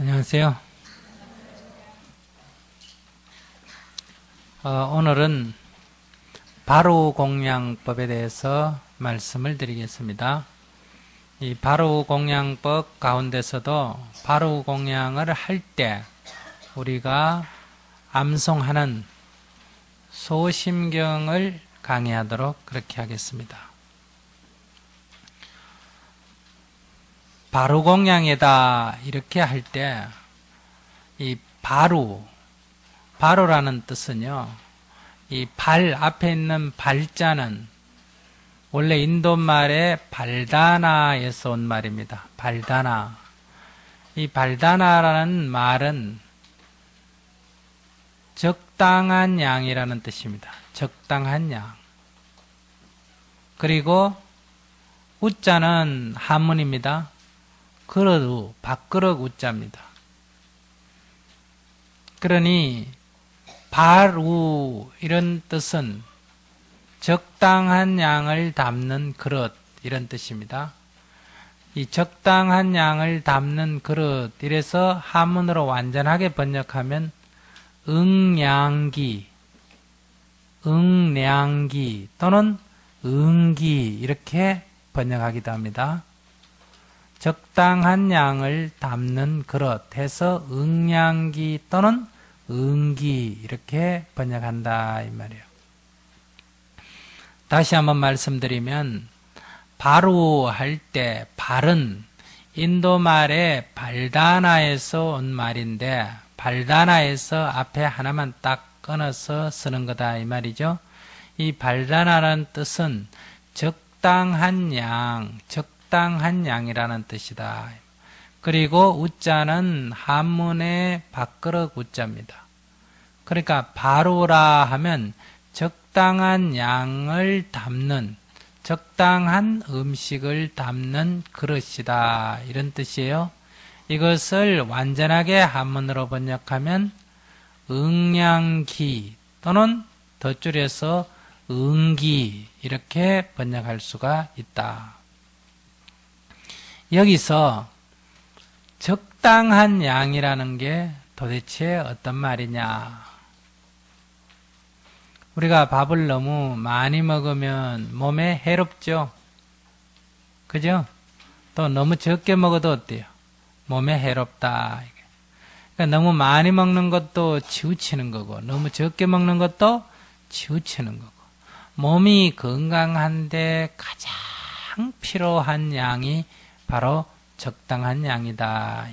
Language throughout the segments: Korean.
안녕하세요. 오늘은 바로공양법에 대해서 말씀을 드리겠습니다. 이 바로공양법 가운데서도 바로공양을 할 때 우리가 암송하는 소심경을 강의하도록 그렇게 하겠습니다. 바로공양이다 이렇게 할 때 이 바로라는 뜻은요, 이 발 앞에 있는 발자는 원래 인도말의 발다나에서 온 말입니다. 발다나. 이 발다나라는 말은 적당한 양이라는 뜻입니다. 적당한 양. 그리고 우자는 한문입니다. 그릇, 밥그릇 우자입니다. 그러니 바루 이런 뜻은 적당한 양을 담는 그릇 이런 뜻입니다. 이 적당한 양을 담는 그릇 이래서 한문으로 완전하게 번역하면 응량기 또는 응기 이렇게 번역하기도 합니다. 적당한 양을 담는 그릇 해서 응량기 또는 응기 이렇게 번역한다 이 말이에요. 다시 한번 말씀드리면 바로 할 때 발은 인도말의 발다나에서 온 말인데 발다나에서 앞에 하나만 딱 끊어서 쓰는 거다 이 말이죠. 이 발다나라는 뜻은 적당한 양이라는 뜻이다. 그리고 우자는 한문의 밥그릇 우자입니다. 그러니까 바로라 하면 적당한 양을 담는, 적당한 음식을 담는 그릇이다 이런 뜻이에요. 이것을 완전하게 한문으로 번역하면 응량기 또는 더 줄여서 응기 이렇게 번역할 수가 있다. 여기서 적당한 양이라는 게 도대체 어떤 말이냐? 우리가 밥을 너무 많이 먹으면 몸에 해롭죠? 그죠? 또 너무 적게 먹어도 어때요? 몸에 해롭다. 그러니까 너무 많이 먹는 것도 치우치는 거고 너무 적게 먹는 것도 치우치는 거고 몸이 건강한데 가장 필요한 양이 바로 적당한 양이다.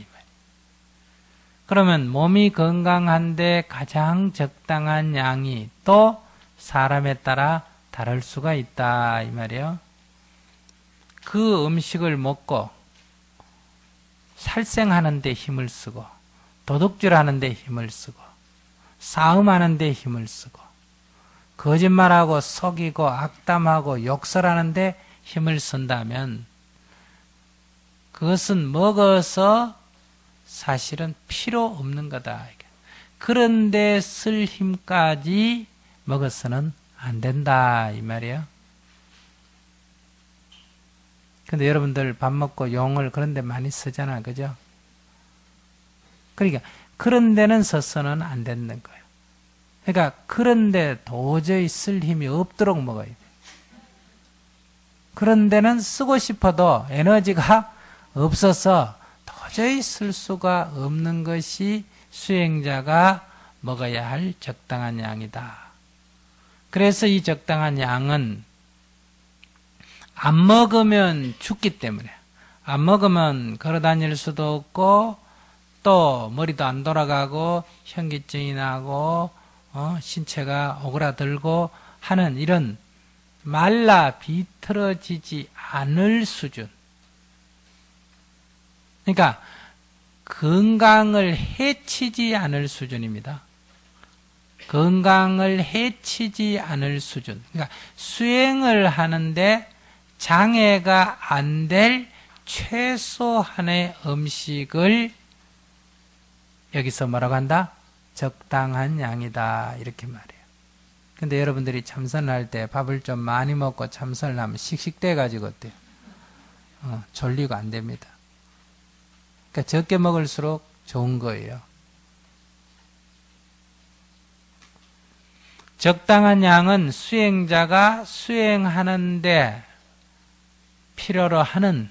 그러면 몸이 건강한데 가장 적당한 양이 또 사람에 따라 다를 수가 있다 이 말이에요. 그 음식을 먹고 살생하는 데 힘을 쓰고 도둑질하는 데 힘을 쓰고 싸움하는 데 힘을 쓰고 거짓말하고 속이고 악담하고 욕설하는 데 힘을 쓴다면 그것은 먹어서 사실은 필요 없는 거다. 그런데 쓸 힘까지 먹어서는 안 된다 이 말이에요. 근데 여러분들 밥 먹고 용을 그런 데 많이 쓰잖아. 그죠? 그러니까 그런 데는 써서는 안 되는 거예요. 그러니까 그런 데 도저히 쓸 힘이 없도록 먹어야 돼. 그런 데는 쓰고 싶어도 에너지가 없어서 도저히 쓸 수가 없는 것이 수행자가 먹어야 할 적당한 양이다. 그래서 이 적당한 양은 안 먹으면 죽기 때문에 안 먹으면 걸어다닐 수도 없고 또 머리도 안 돌아가고 현기증이 나고 신체가 오그라들고 하는 이런 말라 비틀어지지 않을 수준. 그러니까 건강을 해치지 않을 수준입니다. 건강을 해치지 않을 수준. 그러니까 수행을 하는데 장애가 안 될 최소한의 음식을 여기서 뭐라고 한다? 적당한 양이다 이렇게 말해요. 근데 여러분들이 참선을 할 때 밥을 좀 많이 먹고 참선을 하면 씩씩대 가지고 어때요? 졸리고 안 됩니다. 그러니까 적게 먹을수록 좋은 거예요. 적당한 양은 수행자가 수행하는데 필요로 하는,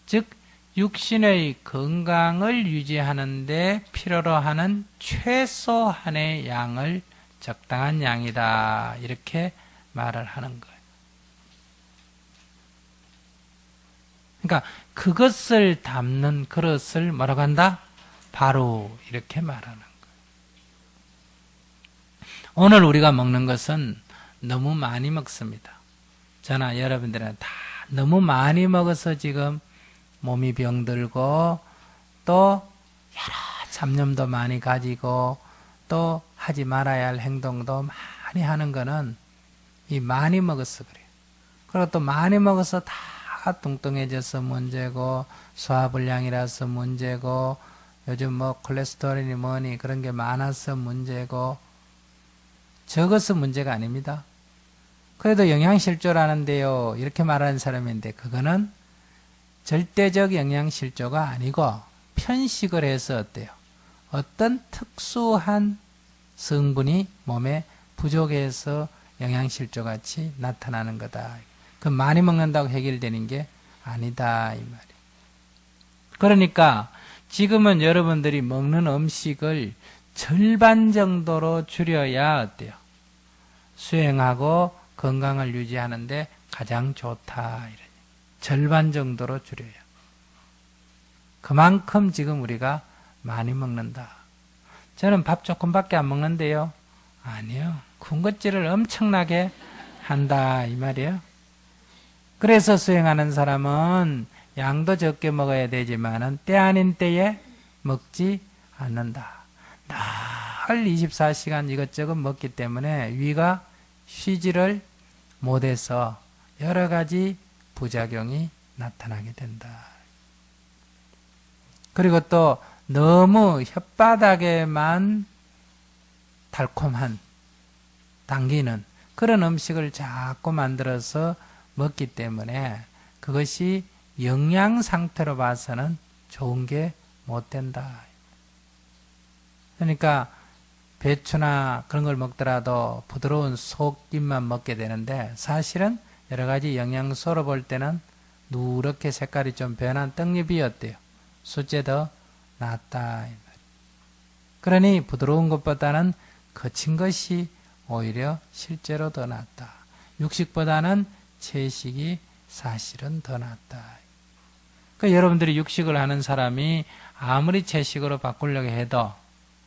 즉 육신의 건강을 유지하는데 필요로 하는 최소한의 양을 적당한 양이다, 이렇게 말을 하는 거예요. 그러니까 그것을 담는 그릇을 뭐라고 한다? 바로, 이렇게 말하는 거예요. 오늘 우리가 먹는 것은 너무 많이 먹습니다. 저나 여러분들은 다 너무 많이 먹어서 지금 몸이 병들고 또 여러 잡념도 많이 가지고 또 하지 말아야 할 행동도 많이 하는 거는 이 많이 먹어서 그래요. 그리고 또 많이 먹어서 다 뚱뚱해져서 문제고, 소화불량이라서 문제고, 요즘 뭐 콜레스테롤이니 뭐니 그런 게 많아서 문제고, 적어서 문제가 아닙니다. 그래도 영양실조라는데요, 이렇게 말하는 사람인데 그거는 절대적 영양실조가 아니고 편식을 해서 어때요? 어떤 특수한 성분이 몸에 부족해서 영양실조같이 나타나는 거다. 그 많이 먹는다고 해결되는 게 아니다, 이 말이에요. 그러니까 지금은 여러분들이 먹는 음식을 절반 정도로 줄여야 어때요? 수행하고 건강을 유지하는데 가장 좋다, 이러니. 절반 정도로 줄여요. 그만큼 지금 우리가 많이 먹는다. 저는 밥 조금밖에 안 먹는데요. 아니요. 군것질을 엄청나게 한다, 이 말이에요. 그래서 수행하는 사람은 양도 적게 먹어야 되지만은 때 아닌 때에 먹지 않는다. 늘 24시간 이것저것 먹기 때문에 위가 쉬지를 못해서 여러 가지 부작용이 나타나게 된다. 그리고 또 너무 혓바닥에만 달콤한, 당기는 그런 음식을 자꾸 만들어서 먹기 때문에 그것이 영양 상태로 봐서는 좋은 게 못 된다. 그러니까 배추나 그런 걸 먹더라도 부드러운 속잎만 먹게 되는데 사실은 여러 가지 영양소로 볼 때는 누렇게 색깔이 좀 변한 떡잎이 어때요? 숫째 더 낫다. 그러니 부드러운 것보다는 거친 것이 오히려 실제로 더 낫다. 육식보다는 채식이 사실은 더 낫다. 그러니까 여러분들이 육식을 하는 사람이 아무리 채식으로 바꾸려고 해도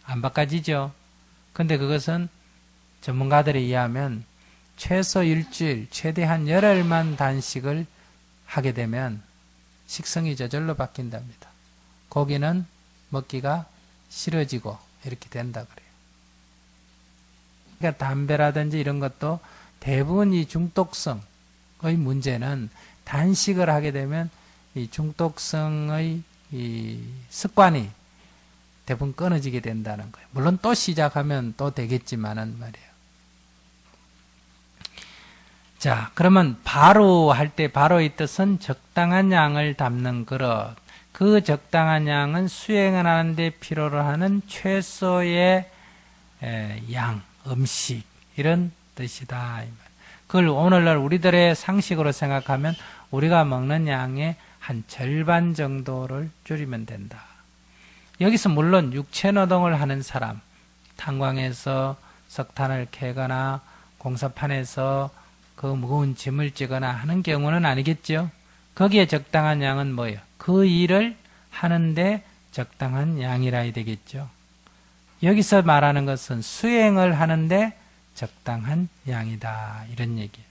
안 바꿔지죠. 근데 그것은 전문가들에 의하면 최소 일주일, 최대한 열흘만 단식을 하게 되면 식성이 저절로 바뀐답니다. 고기는 먹기가 싫어지고 이렇게 된다 그래요. 그러니까 담배라든지 이런 것도 대부분 이 중독성의 문제는 단식을 하게 되면 이 중독성의 이 습관이 대부분 끊어지게 된다는 거예요. 물론 또 시작하면 또 되겠지만은 말이에요. 자, 그러면 바로 할 때 바로의 뜻은 적당한 양을 담는 그릇. 그 적당한 양은 수행을 하는데 필요로 하는 최소의 양, 음식 이런 뜻이다. 그걸 오늘날 우리들의 상식으로 생각하면 우리가 먹는 양의 한 절반 정도를 줄이면 된다. 여기서 물론 육체노동을 하는 사람, 탄광에서 석탄을 캐거나 공사판에서 그 무거운 짐을 찌거나 하는 경우는 아니겠죠. 거기에 적당한 양은 뭐예요? 그 일을 하는데 적당한 양이라야 되겠죠. 여기서 말하는 것은 수행을 하는데 적당한 양이다, 이런 얘기예요.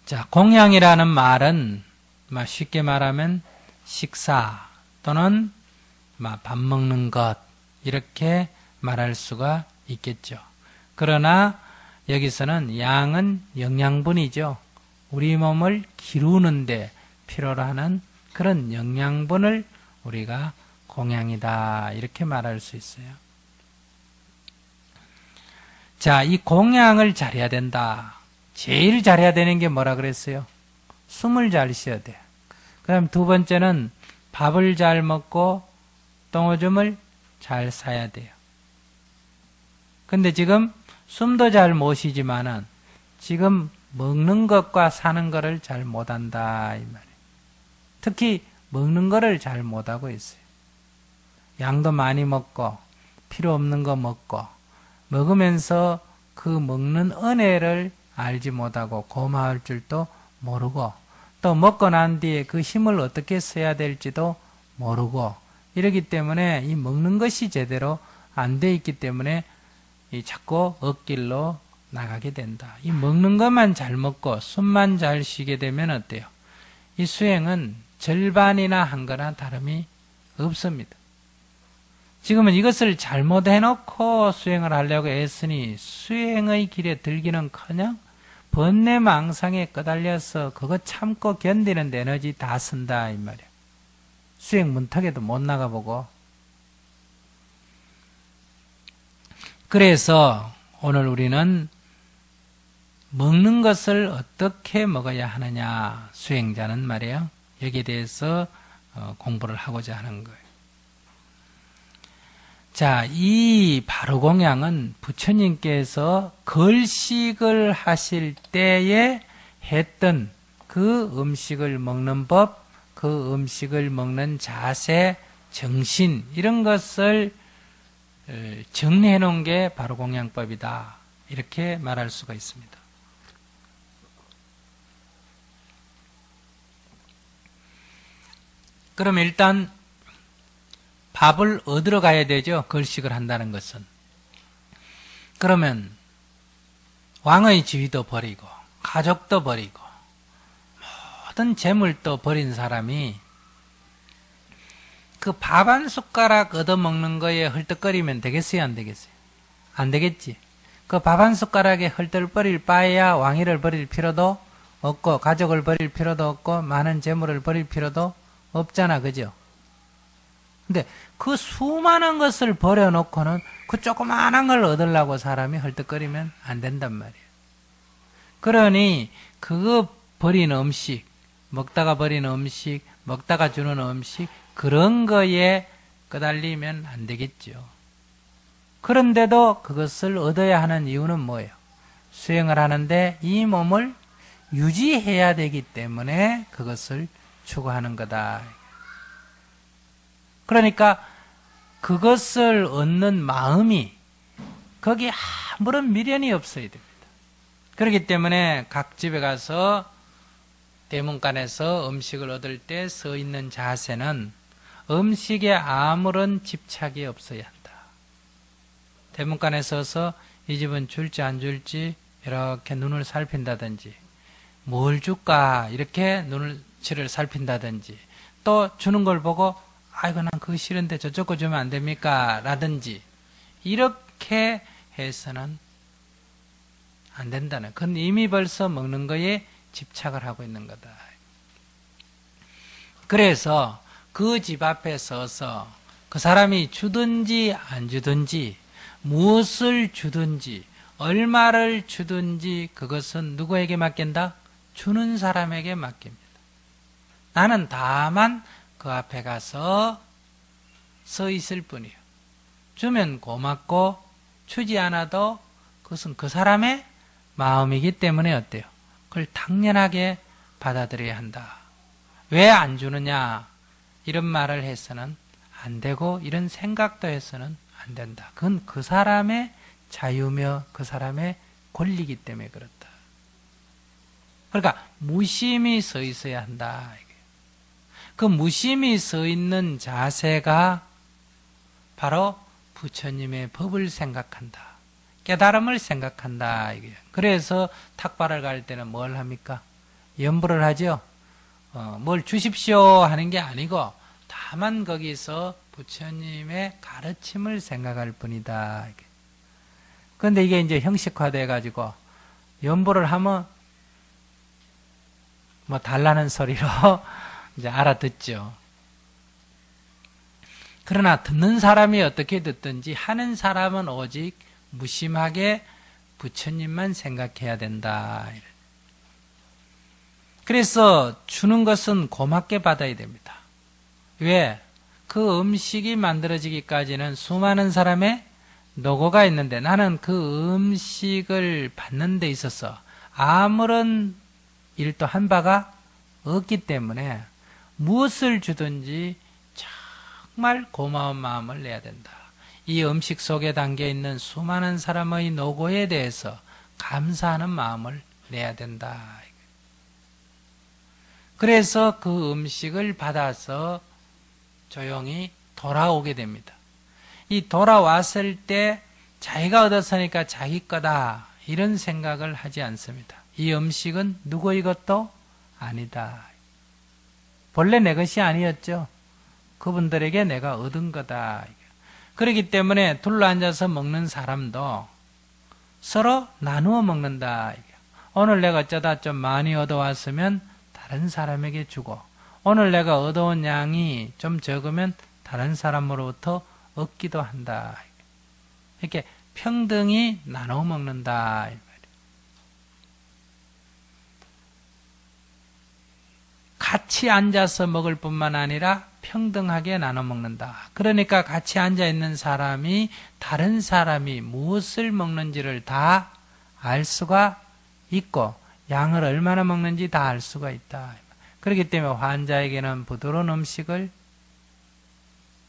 자, 공양이라는 말은 쉽게 말하면 식사 또는 밥 먹는 것 이렇게 말할 수가 있겠죠. 그러나 여기서는 양은 영양분이죠. 우리 몸을 기르는데 필요로 하는 그런 영양분을 우리가 공양이다 이렇게 말할 수 있어요. 자, 이 공양을 잘해야 된다. 제일 잘해야 되는 게 뭐라 그랬어요? 숨을 잘 쉬어야 돼. 그다음 두 번째는 밥을 잘 먹고 똥오줌을 잘 싸야 돼요. 근데 지금 숨도 잘 못 쉬지만은 지금 먹는 것과 사는 거를 잘 못한다 이 말이에요. 특히 먹는 거를 잘 못하고 있어요. 양도 많이 먹고 필요 없는 거 먹고 먹으면서 그 먹는 은혜를 알지 못하고 고마울 줄도 모르고 또 먹고 난 뒤에 그 힘을 어떻게 써야 될지도 모르고 이러기 때문에 이 먹는 것이 제대로 안 돼 있기 때문에 이 자꾸 억길로 나가게 된다. 이 먹는 것만 잘 먹고 숨만 잘 쉬게 되면 어때요? 이 수행은 절반이나 한 거나 다름이 없습니다. 지금은 이것을 잘못해놓고 수행을 하려고 애쓰니 수행의 길에 들기는커녕 번뇌망상에 끄달려서 그거 참고 견디는 데 에너지 다 쓴다 이 말이야. 수행 문턱에도 못 나가보고. 그래서 오늘 우리는 먹는 것을 어떻게 먹어야 하느냐, 수행자는 말이에요. 여기에 대해서 공부를 하고자 하는 거예요. 자, 이 바로공양은 부처님께서 걸식을 하실 때에 했던 그 음식을 먹는 법, 그 음식을 먹는 자세, 정신 이런 것을 정리해 놓은 게 바로공양법이다. 이렇게 말할 수가 있습니다. 그럼 일단 밥을 얻으러 가야 되죠. 걸식을 한다는 것은. 그러면 왕의 지위도 버리고 가족도 버리고 모든 재물도 버린 사람이 그 밥 한 숟가락 얻어먹는 거에 헐떡거리면 되겠어요? 안 되겠어요? 안 되겠지. 그 밥 한 숟가락에 헐떡거릴 바에야 왕위를 버릴 필요도 없고 가족을 버릴 필요도 없고 많은 재물을 버릴 필요도 없잖아. 그죠? 근데 그 수많은 것을 버려놓고는 그 조그마한 걸 얻으려고 사람이 헐떡거리면 안 된단 말이에요. 그러니 그거 버린 음식, 먹다가 버린 음식, 먹다가 주는 음식 그런 거에 끄달리면 안 되겠죠. 그런데도 그것을 얻어야 하는 이유는 뭐예요? 수행을 하는데 이 몸을 유지해야 되기 때문에 그것을 추구하는 거다. 그러니까 그것을 얻는 마음이 거기에 아무런 미련이 없어야 됩니다. 그렇기 때문에 각 집에 가서 대문간에서 음식을 얻을 때 서 있는 자세는 음식에 아무런 집착이 없어야 한다. 대문간에 서서 이 집은 줄지 안 줄지 이렇게 눈을 살핀다든지 뭘 줄까 이렇게 눈치를 살핀다든지 또 주는 걸 보고 아이고 난 그거 싫은데 저쪽 거 주면 안 됩니까? 라든지 이렇게 해서는 안 된다는. 그건 이미 벌써 먹는 거에 집착을 하고 있는 거다. 그래서 그 집 앞에 서서 그 사람이 주든지 안 주든지 무엇을 주든지 얼마를 주든지 그것은 누구에게 맡긴다? 주는 사람에게 맡깁니다. 나는 다만 그 앞에 가서 서 있을 뿐이에요. 주면 고맙고 주지 않아도 그것은 그 사람의 마음이기 때문에 어때요? 그걸 당연하게 받아들여야 한다. 왜 안 주느냐? 이런 말을 해서는 안 되고 이런 생각도 해서는 안 된다. 그건 그 사람의 자유며 그 사람의 권리이기 때문에 그렇다. 그러니까 무심히 서 있어야 한다. 그 무심히 서 있는 자세가 바로 부처님의 법을 생각한다. 깨달음을 생각한다. 그래서 탁발을 갈 때는 뭘 합니까? 염불을 하죠. 뭘 주십시오 하는 게 아니고 다만 거기서 부처님의 가르침을 생각할 뿐이다. 그런데 이게 이제 형식화돼 가지고 염불을 하면 뭐 달라는 소리로 이제 알아듣죠. 그러나 듣는 사람이 어떻게 듣든지 하는 사람은 오직 무심하게 부처님만 생각해야 된다. 그래서 주는 것은 고맙게 받아야 됩니다. 왜? 그 음식이 만들어지기까지는 수많은 사람의 노고가 있는데 나는 그 음식을 받는 데 있어서 아무런 일도 한 바가 없기 때문에 무엇을 주든지 정말 고마운 마음을 내야 된다. 이 음식 속에 담겨 있는 수많은 사람의 노고에 대해서 감사하는 마음을 내야 된다. 그래서 그 음식을 받아서 조용히 돌아오게 됩니다. 이 돌아왔을 때 자기가 얻었으니까 자기 거다 이런 생각을 하지 않습니다. 이 음식은 누구의 것도 아니다. 본래 내 것이 아니었죠. 그분들에게 내가 얻은 거다. 그렇기 때문에 둘러앉아서 먹는 사람도 서로 나누어 먹는다. 오늘 내가 어쩌다 좀 많이 얻어왔으면 다른 사람에게 주고 오늘 내가 얻어온 양이 좀 적으면 다른 사람으로부터 얻기도 한다. 이렇게 평등히 나눠 먹는다. 같이 앉아서 먹을 뿐만 아니라 평등하게 나눠 먹는다. 그러니까 같이 앉아 있는 사람이 다른 사람이 무엇을 먹는지를 다 알 수가 있고 양을 얼마나 먹는지 다 알 수가 있다. 그렇기 때문에 환자에게는 부드러운 음식을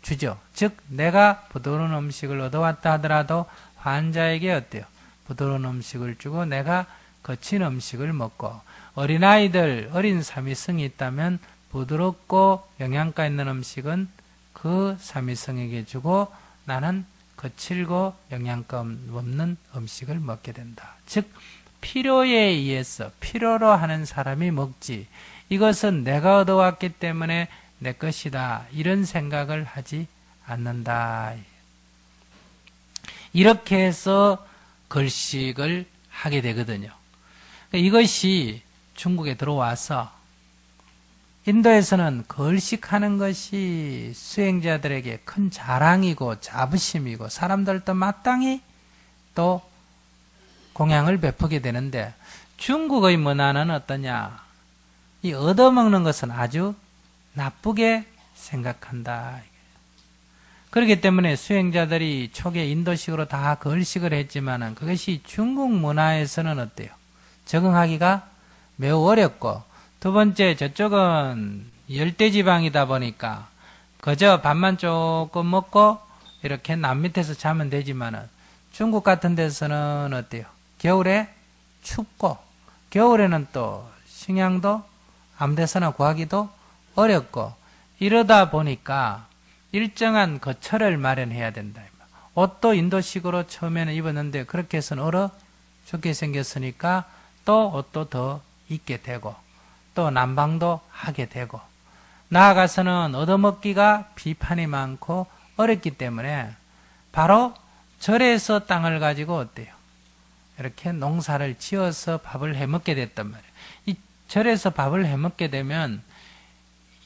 주죠. 즉 내가 부드러운 음식을 얻어왔다 하더라도 환자에게 어때요? 부드러운 음식을 주고 내가 거친 음식을 먹고 어린아이들, 어린 사미성이 있다면 부드럽고 영양가 있는 음식은 그 사미성에게 주고 나는 거칠고 영양가 없는 음식을 먹게 된다. 즉 필요에 의해서 필요로 하는 사람이 먹지 이것은 내가 얻어왔기 때문에 내 것이다 이런 생각을 하지 않는다. 이렇게 해서 걸식을 하게 되거든요. 이것이 중국에 들어와서 인도에서는 걸식하는 것이 수행자들에게 큰 자랑이고 자부심이고 사람들도 마땅히 또 공양을 베푸게 되는데 중국의 문화는 어떠냐? 이 얻어먹는 것은 아주 나쁘게 생각한다. 그렇기 때문에 수행자들이 초기에 인도식으로 다 걸식을 했지만은 그것이 중국 문화에서는 어때요? 적응하기가 매우 어렵고 두 번째 저쪽은 열대지방이다 보니까 그저 밥만 조금 먹고 이렇게 남 밑에서 자면 되지만은 중국 같은 데서는 어때요? 겨울에 춥고 겨울에는 또 식량도 아무 데서나 구하기도 어렵고 이러다 보니까 일정한 거처를 마련해야 된다. 옷도 인도식으로 처음에는 입었는데 그렇게 해서는 얼어 죽게 생겼으니까 또 옷도 더 입게 되고 또 난방도 하게 되고 나아가서는 얻어먹기가 비판이 많고 어렵기 때문에 바로 절에서 땅을 가지고 어때요? 이렇게 농사를 지어서 밥을 해먹게 됐단 말이에요. 이 절에서 밥을 해먹게 되면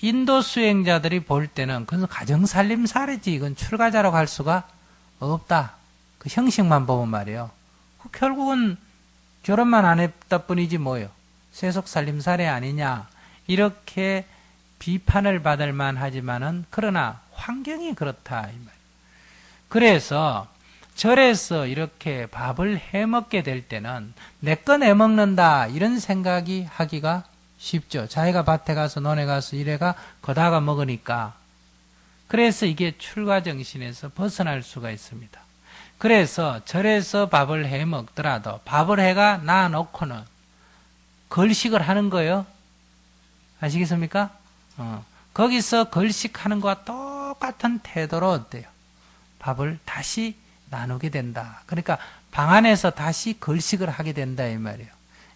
인도 수행자들이 볼 때는 그건 가정살림살이지 이건 출가자라고 할 수가 없다. 그 형식만 보면 말이에요. 결국은 결혼만 안 했다 뿐이지 뭐요. 세속살림살이 아니냐. 이렇게 비판을 받을 만하지만은 그러나 환경이 그렇다. 이 말이에요. 그래서 절에서 이렇게 밥을 해먹게 될 때는 내 거 내먹는다 이런 생각이 하기가 쉽죠. 자기가 밭에 가서 논에 가서 일해가 거다가 먹으니까. 그래서 이게 출가정신에서 벗어날 수가 있습니다. 그래서 절에서 밥을 해 먹더라도 밥을 해가 놔놓고는 걸식을 하는 거예요. 아시겠습니까? 거기서 걸식하는 것과 똑같은 태도로 어때요? 밥을 다시 나누게 된다. 그러니까 방 안에서 다시 걸식을 하게 된다 이 말이에요.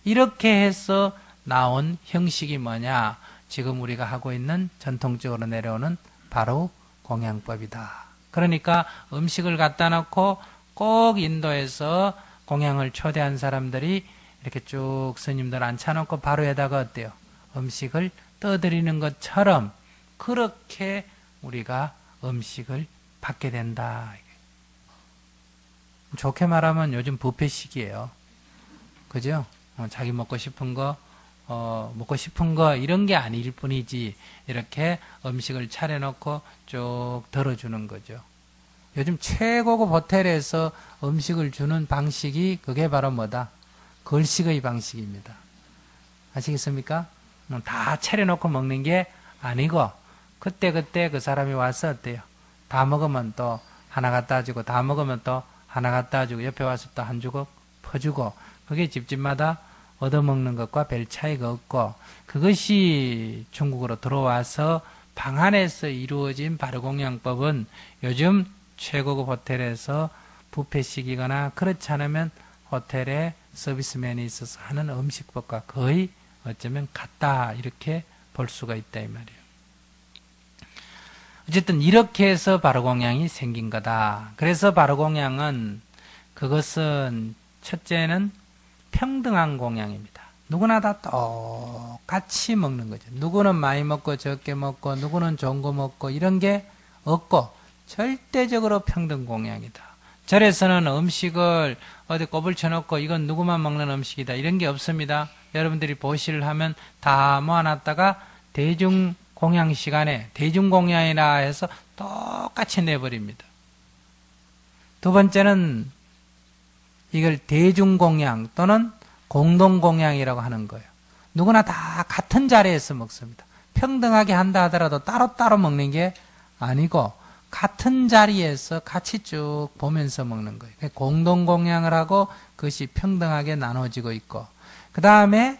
이렇게 해서 나온 형식이 뭐냐? 지금 우리가 하고 있는 전통적으로 내려오는 바로 공양법이다. 그러니까 음식을 갖다 놓고 꼭 인도에서 공양을 초대한 사람들이 이렇게 쭉 스님들 앉혀놓고 바로 에다가 어때요? 음식을 떠드리는 것처럼 그렇게 우리가 음식을 받게 된다. 좋게 말하면 요즘 뷔페식이에요. 그죠? 자기 먹고 싶은 거 먹고 싶은 거 이런 게 아닐 뿐이지 이렇게 음식을 차려놓고 쭉 덜어주는 거죠. 요즘 최고급 호텔에서 음식을 주는 방식이 그게 바로 뭐다? 걸식의 방식입니다. 아시겠습니까? 다 차려놓고 먹는 게 아니고 그때그때 그 사람이 와서 어때요? 다 먹으면 또 하나 갖다 주고 다 먹으면 또 하나 갖다 주고 옆에 와서 또 한 주걱 퍼주고 그게 집집마다 얻어먹는 것과 별 차이가 없고 그것이 중국으로 들어와서 방 안에서 이루어진 바르공양법은 요즘 최고급 호텔에서 뷔페식이거나 그렇지 않으면 호텔에 서비스맨이 있어서 하는 음식법과 거의 어쩌면 같다 이렇게 볼 수가 있다 이 말이에요. 어쨌든 이렇게 해서 바르공양이 생긴 거다. 그래서 바르공양은 그것은 첫째는 평등한 공양입니다. 누구나 다 똑같이 먹는 거죠. 누구는 많이 먹고 적게 먹고 누구는 좋은 거 먹고 이런 게 없고 절대적으로 평등 공양이다. 절에서는 음식을 어디 꼽을 쳐놓고 이건 누구만 먹는 음식이다 이런 게 없습니다. 여러분들이 보시를 하면 다 모아놨다가 대중공양 시간에 대중공양이라 해서 똑같이 내버립니다. 두 번째는 이걸 대중공양 또는 공동공양이라고 하는 거예요. 누구나 다 같은 자리에서 먹습니다. 평등하게 한다 하더라도 따로따로 먹는 게 아니고 같은 자리에서 같이 쭉 보면서 먹는 거예요. 공동공양을 하고 그것이 평등하게 나눠지고 있고 그 다음에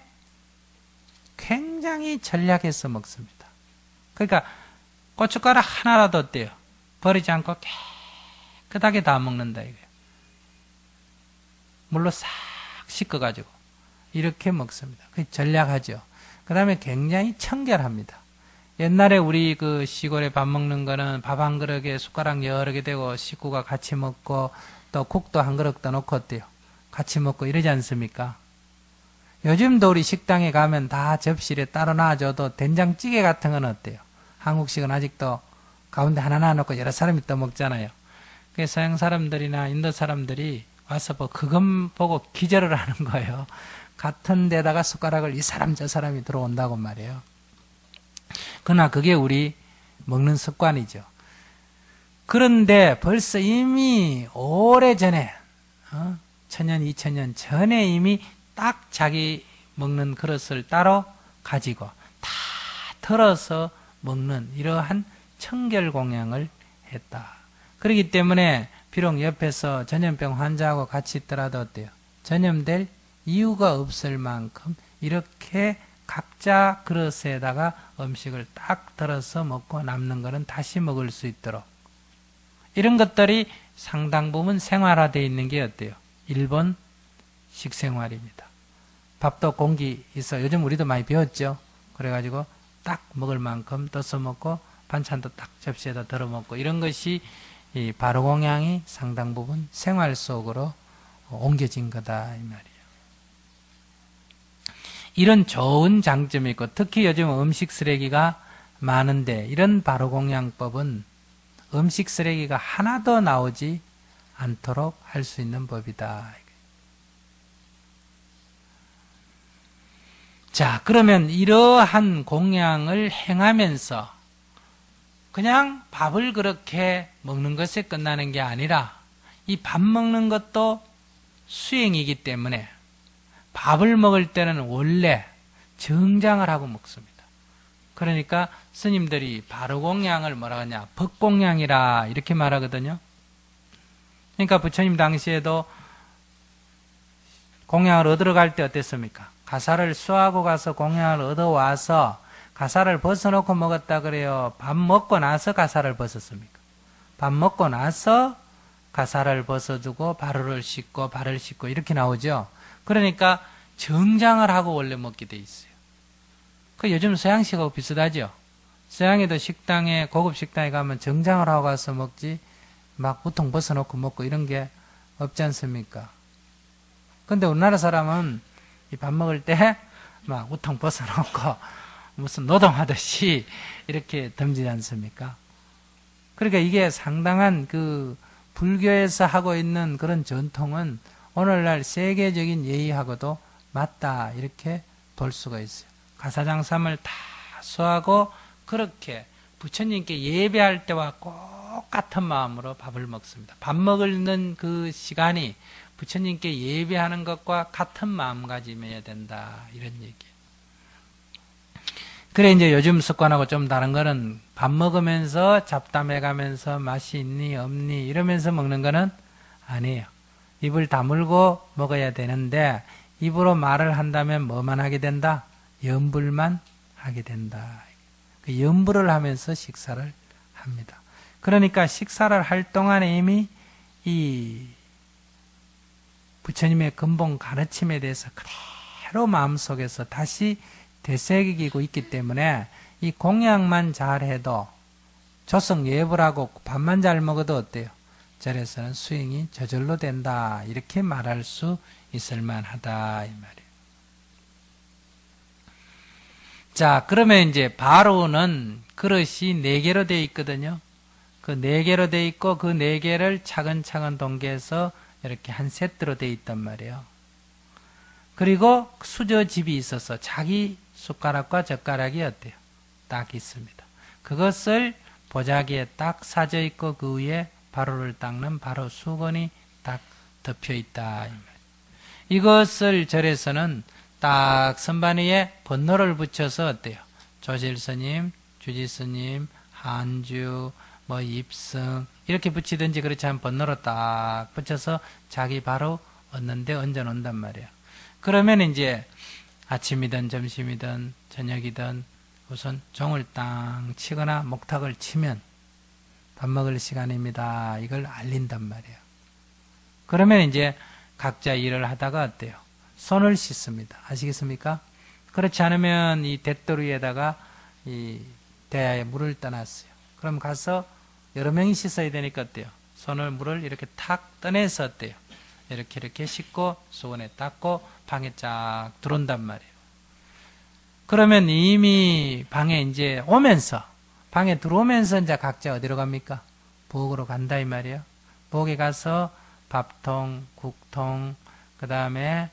굉장히 전략해서 먹습니다. 그러니까 고춧가루 하나라도 어때요? 버리지 않고 깨끗하게 다 먹는다 이거예요. 물로 싹 씻어가지고 이렇게 먹습니다. 그게 전략하죠. 그 다음에 굉장히 청결합니다. 옛날에 우리 그 시골에 밥 먹는 거는 밥 한 그릇에 숟가락 여러 개 대고 식구가 같이 먹고 또 국도 한 그릇 더 넣고 어때요? 같이 먹고 이러지 않습니까? 요즘도 우리 식당에 가면 다 접시에 따로 놔줘도 된장찌개 같은 건 어때요? 한국식은 아직도 가운데 하나 놔놓고 여러 사람이 또 먹잖아요. 그래서 서양 사람들이나 인도 사람들이 와서 그것 보고 기절을 하는 거예요. 같은 데다가 숟가락을 이 사람 저 사람이 들어온다고 말이에요. 그러나 그게 우리 먹는 습관이죠. 그런데 벌써 이미 오래전에 1000년, 2000년 전에 이미 딱 자기 먹는 그릇을 따로 가지고 다 털어서 먹는 이러한 청결공양을 했다. 그렇기 때문에 비록 옆에서 전염병 환자하고 같이 있더라도 어때요? 전염될 이유가 없을 만큼 이렇게 각자 그릇에다가 음식을 딱 덜어서 먹고 남는 거는 다시 먹을 수 있도록 이런 것들이 상당 부분 생활화되어 있는 게 어때요? 일본 식생활입니다. 밥도 공기 있어. 요즘 우리도 많이 배웠죠. 그래가지고 딱 먹을 만큼 떠서 먹고 반찬도 딱 접시에다 덜어 먹고 이런 것이 이 바르공양이 상당 부분 생활 속으로 옮겨진 거다 이 말이에요. 이런 좋은 장점이 있고 특히 요즘 음식 쓰레기가 많은데 이런 바르공양법은 음식 쓰레기가 하나도 나오지 않도록 할 수 있는 법이다. 자, 그러면 이러한 공양을 행하면서 그냥 밥을 그렇게 먹는 것에 끝나는 게 아니라 이 밥 먹는 것도 수행이기 때문에 밥을 먹을 때는 원래 정장을 하고 먹습니다. 그러니까 스님들이 바르공양을 뭐라 하냐 법공양이라 이렇게 말하거든요. 그러니까 부처님 당시에도 공양을 얻으러 갈 때 어땠습니까? 가사를 수하고 가서 공양을 얻어와서 가사를 벗어놓고 먹었다 그래요? 밥 먹고 나서 가사를 벗었습니까? 밥 먹고 나서 가사를 벗어두고 발을 씻고 발을 씻고 이렇게 나오죠. 그러니까 정장을 하고 원래 먹게 돼 있어요. 그 요즘 서양식하고 비슷하죠. 서양에도 식당에 고급 식당에 가면 정장을 하고 가서 먹지 막 우통 벗어놓고 먹고 이런 게 없지 않습니까? 근데 우리나라 사람은 이 밥 먹을 때 막 우통 벗어놓고 무슨 노동하듯이 이렇게 덤지지 않습니까? 그러니까 이게 상당한 그 불교에서 하고 있는 그런 전통은 오늘날 세계적인 예의하고도 맞다 이렇게 볼 수가 있어요. 가사장삼을 다 수하고 그렇게 부처님께 예배할 때와 똑같은 마음으로 밥을 먹습니다. 밥 먹는 그 시간이 부처님께 예배하는 것과 같은 마음가짐이어야 된다. 이런 얘기예요. 그래 이제 요즘 습관하고 좀 다른 거는 밥 먹으면서 잡담해가면서 맛이 있니 없니 이러면서 먹는 거는 아니에요. 입을 다물고 먹어야 되는데 입으로 말을 한다면 뭐만 하게 된다? 염불만 하게 된다. 그 염불을 하면서 식사를 합니다. 그러니까 식사를 할 동안에 이미 이 부처님의 근본 가르침에 대해서 그대로 마음속에서 다시 되새기고 있기 때문에 이 공양만 잘해도 조성 예불하고 밥만 잘 먹어도 어때요? 절에서는 수행이 저절로 된다. 이렇게 말할 수 있을 만하다. 이 말이에요. 자, 그러면 이제 바로는 그릇이 4개로 되어 있거든요. 그 4개로 되어 있고 그 4개를 차근차근 동계해서 이렇게 한 세트로 되어 있단 말이에요. 그리고 수저집이 있어서 자기 숟가락과 젓가락이 어때요? 딱 있습니다. 그것을 보자기에 딱 사져 있고 그 위에 바로를 닦는 바로 수건이 딱 덮여 있다. 이것을 절에서는 딱 선반 위에 번호를 붙여서 어때요? 조실스님, 주지스님, 한주, 뭐 입승 이렇게 붙이든지 그렇지 않으면 번호로 딱 붙여서 자기 바로 얻는데 얹어 놓는단 말이에요. 그러면 이제 아침이든 점심이든 저녁이든 우선 종을 땅 치거나 목탁을 치면 밥 먹을 시간입니다. 이걸 알린단 말이에요. 그러면 이제 각자 일을 하다가 어때요? 손을 씻습니다. 아시겠습니까? 그렇지 않으면 이 대돌 위에다가 이 대야에 물을 떠났어요. 그럼 가서 여러 명이 씻어야 되니까 어때요? 물을 이렇게 탁 떠내서 어때요? 이렇게 씻고 수건에 닦고 방에 쫙 들어온단 말이에요. 그러면 이미 방에 이제 오면서 방에 들어오면서 이제 각자 어디로 갑니까? 부엌으로 간다 이 말이에요. 부엌에 가서 밥통, 국통, 그 다음에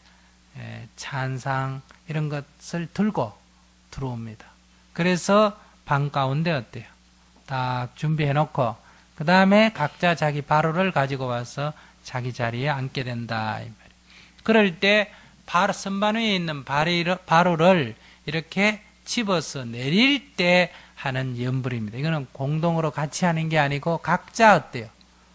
찬상 이런 것을 들고 들어옵니다. 그래서 방 가운데 어때요? 딱 준비해 놓고 그 다음에 각자 자기 바로를 가지고 와서 자기 자리에 앉게 된다 이 말이에요. 그럴 때 선반 위에 있는 바로를 이렇게 집어서 내릴 때 하는 염불입니다. 이거는 공동으로 같이 하는 게 아니고 각자 어때요?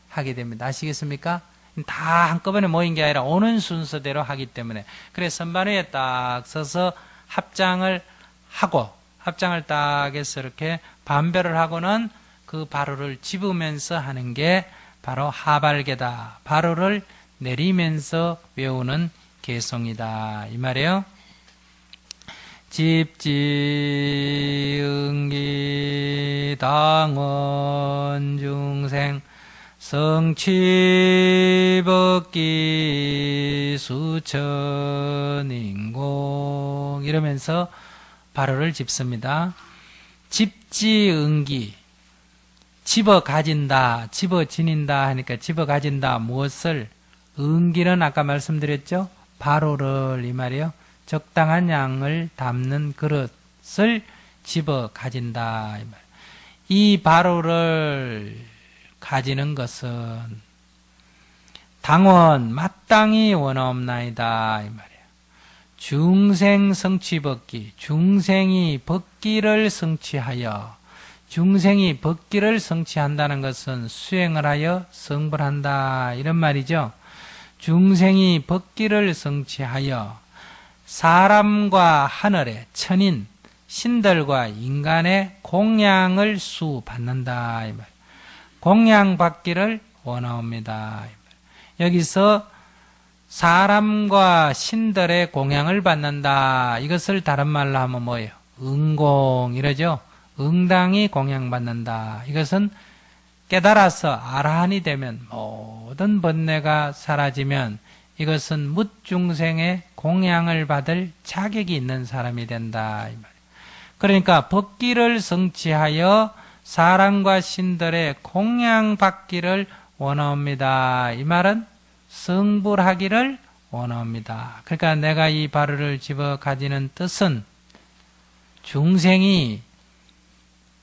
하게 됩니다. 아시겠습니까? 다 한꺼번에 모인 게 아니라 오는 순서대로 하기 때문에 그래서 선반 위에 딱 서서 합장을 딱 해서 이렇게 반별을 하고는 그 바로를 집으면서 하는 게 바로 하발계다. 바로를 내리면서 외우는 개송이다. 이 말이에요. 집지응기 당원 중생 성취법기 수천인공 이러면서 바로를 집습니다. 집지응기 집어 가진다, 집어 지닌다 하니까 집어 가진다 무엇을 응기는 아까 말씀드렸죠? 바로를 이 말이에요. 적당한 양을 담는 그릇을 집어 가진다 이 말. 이 바로를 가지는 것은 당원 마땅히 원하옵나이다 이 말이에요. 중생 성취법기 중생이 법기를 성취하여 중생이 법기를 성취한다는 것은 수행을 하여 성불한다 이런 말이죠. 중생이 법기를 성취하여 사람과 하늘의 천인 신들과 인간의 공양을 수받는다 이 말. 공양받기를 원하옵니다. 여기서 사람과 신들의 공양을 받는다. 이것을 다른 말로 하면 뭐예요? 응공 이러죠. 응당이 공양받는다. 이것은 깨달아서 아라한이 되면 모든 번뇌가 사라지면 이것은 뭇중생의 공양을 받을 자격이 있는 사람이 된다. 이 말. 그러니까 법기를 성취하여 사람과 신들의 공양받기를 원하옵니다. 이 말은 성불하기를 원하옵니다. 그러니까 내가 이 바로를 집어 가지는 뜻은 중생이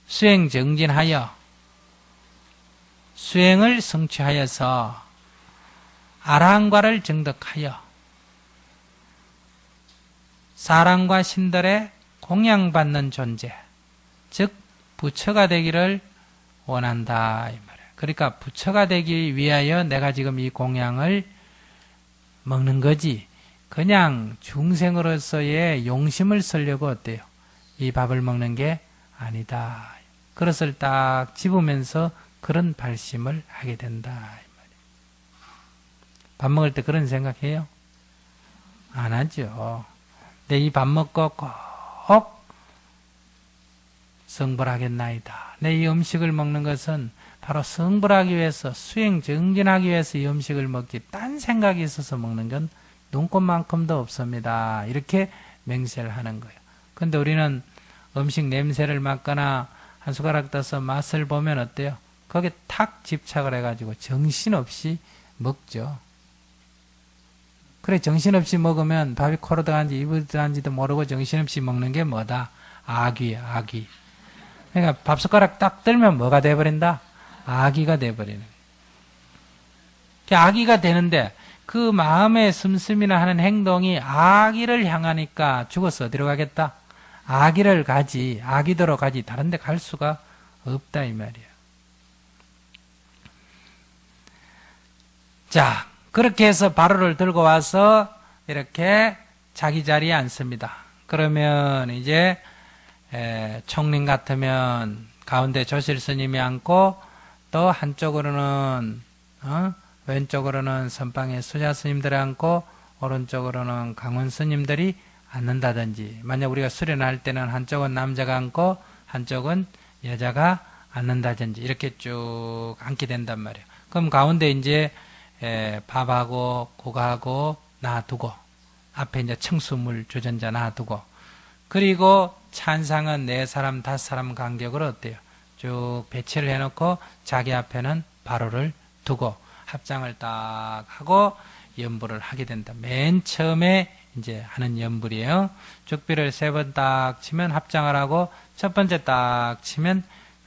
수행 정진하여 수행을 성취하여서 아라한과를 정득하여 사람과 신들의 공양받는 존재, 즉 부처가 되기를 원한다 이 말이에요. 그러니까 부처가 되기 위하여 내가 지금 이 공양을 먹는 거지 그냥 중생으로서의 용심을 쓰려고 어때요? 이 밥을 먹는 게 아니다. 그릇을 딱 집으면서 그런 발심을 하게 된다 이 말이에요. 밥 먹을 때 그런 생각해요? 안 하죠. 내 이 밥 먹고 꼭 성불하겠나이다. 내 이 음식을 먹는 것은 바로 성불하기 위해서 수행 정진하기 위해서 이 음식을 먹지 딴 생각이 있어서 먹는 건 눈꽃만큼도 없습니다. 이렇게 맹세를 하는 거예요. 근데 우리는 음식 냄새를 맡거나 한 숟가락 떠서 맛을 보면 어때요? 거기에 탁 집착을 해가지고 정신없이 먹죠. 그래 정신없이 먹으면 밥이 코로 들어간지 입으로 들어간지도 모르고 정신없이 먹는 게 뭐다? 악귀야, 악귀. 그러니까 밥 숟가락 딱 들면 뭐가 돼버린다? 악귀가 돼버리는 거예요. 악귀가 되는데 그 마음의 씀씀이나 하는 행동이 악귀를 향하니까 죽어서 어디로 가겠다? 악귀를 가지, 악귀도로 가지 다른 데 갈 수가 없다 이 말이야. 자, 그렇게 해서 바로를 들고 와서 이렇게 자기 자리에 앉습니다. 그러면 이제 총림 같으면 가운데 조실 스님이 앉고 또 한쪽으로는 왼쪽으로는 선방에 수자 스님들이 앉고 오른쪽으로는 강원 스님들이 앉는다든지 만약 우리가 수련할 때는 한쪽은 남자가 앉고 한쪽은 여자가 앉는다든지 이렇게 쭉 앉게 된단 말이에요. 그럼 가운데 이제 밥하고 국하고 놔두고 앞에 이제 청수물 주전자 놔두고 그리고 찬상은 4사람 5사람 간격으로 어때요? 쭉 배치를 해놓고 자기 앞에는 바로를 두고 합장을 딱 하고 연불을 하게 된다. 맨 처음에 이제 하는 연불이에요. 죽비를 3번 딱 치면 합장을 하고 첫 번째 딱 치면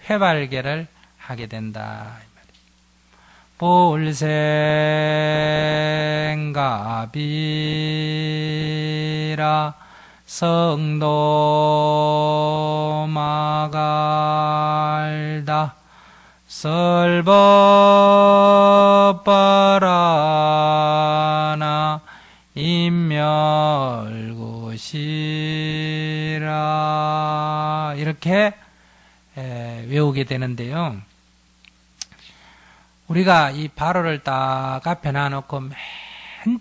회발계를 하게 된다. 볼생가비라 성도마갈다 설법바라나 인멸굿이라 이렇게 외우게 되는데요. 우리가 이 바로를 딱 앞에 놔놓고 맨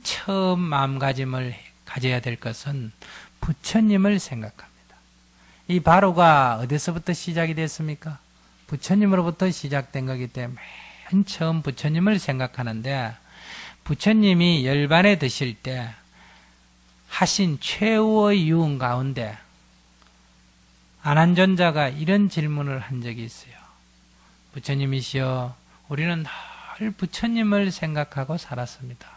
처음 마음가짐을 가져야 될 것은 부처님을 생각합니다. 이 바로가 어디서부터 시작이 됐습니까? 부처님으로부터 시작된 거기 때문에 맨 처음 부처님을 생각하는데 부처님이 열반에 드실 때 하신 최후의 유언 가운데 아난존자가 이런 질문을 한 적이 있어요. 부처님이시여 우리는 늘 부처님을 생각하고 살았습니다.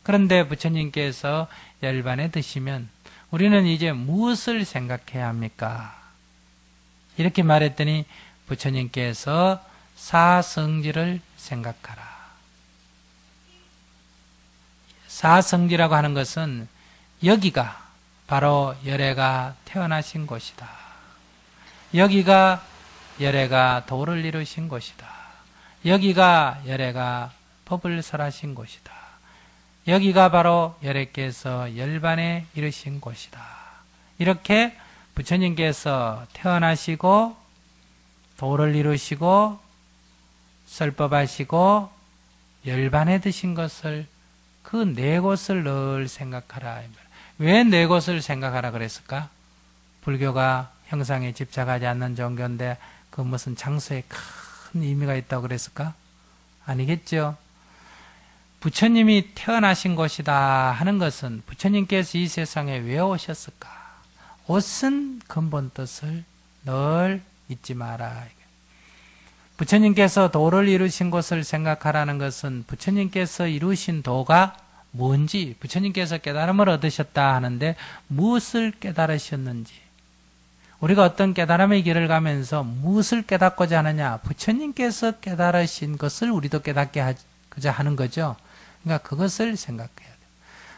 그런데 부처님께서 열반에 드시면 우리는 이제 무엇을 생각해야 합니까? 이렇게 말했더니 부처님께서 사성지를 생각하라. 사성지라고 하는 것은 여기가 바로 열애가 태어나신 곳이다. 여기가 열애가 도를 이루신 곳이다. 여기가 열애가 법을 설하신 곳이다. 여기가 바로 열애께서 열반에 이르신 곳이다. 이렇게 부처님께서 태어나시고 도를 이루시고 설법하시고 열반에 드신 것을 그 4곳을 늘 생각하라. 왜 4곳을 생각하라 그랬을까? 불교가 형상에 집착하지 않는 종교인데 그 무슨 장소에 큰 의미가 있다고 그랬을까? 아니겠죠. 부처님이 태어나신 곳이다 하는 것은 부처님께서 이 세상에 왜 오셨을까? 옷은 근본 뜻을 늘 잊지 마라. 부처님께서 도를 이루신 곳을 생각하라는 것은 부처님께서 이루신 도가 뭔지, 부처님께서 깨달음을 얻으셨다 하는데 무엇을 깨달으셨는지, 우리가 어떤 깨달음의 길을 가면서 무엇을 깨닫고자 하느냐, 부처님께서 깨달으신 것을 우리도 깨닫게 하고자 하는 거죠. 그러니까 그것을 생각해야 돼요.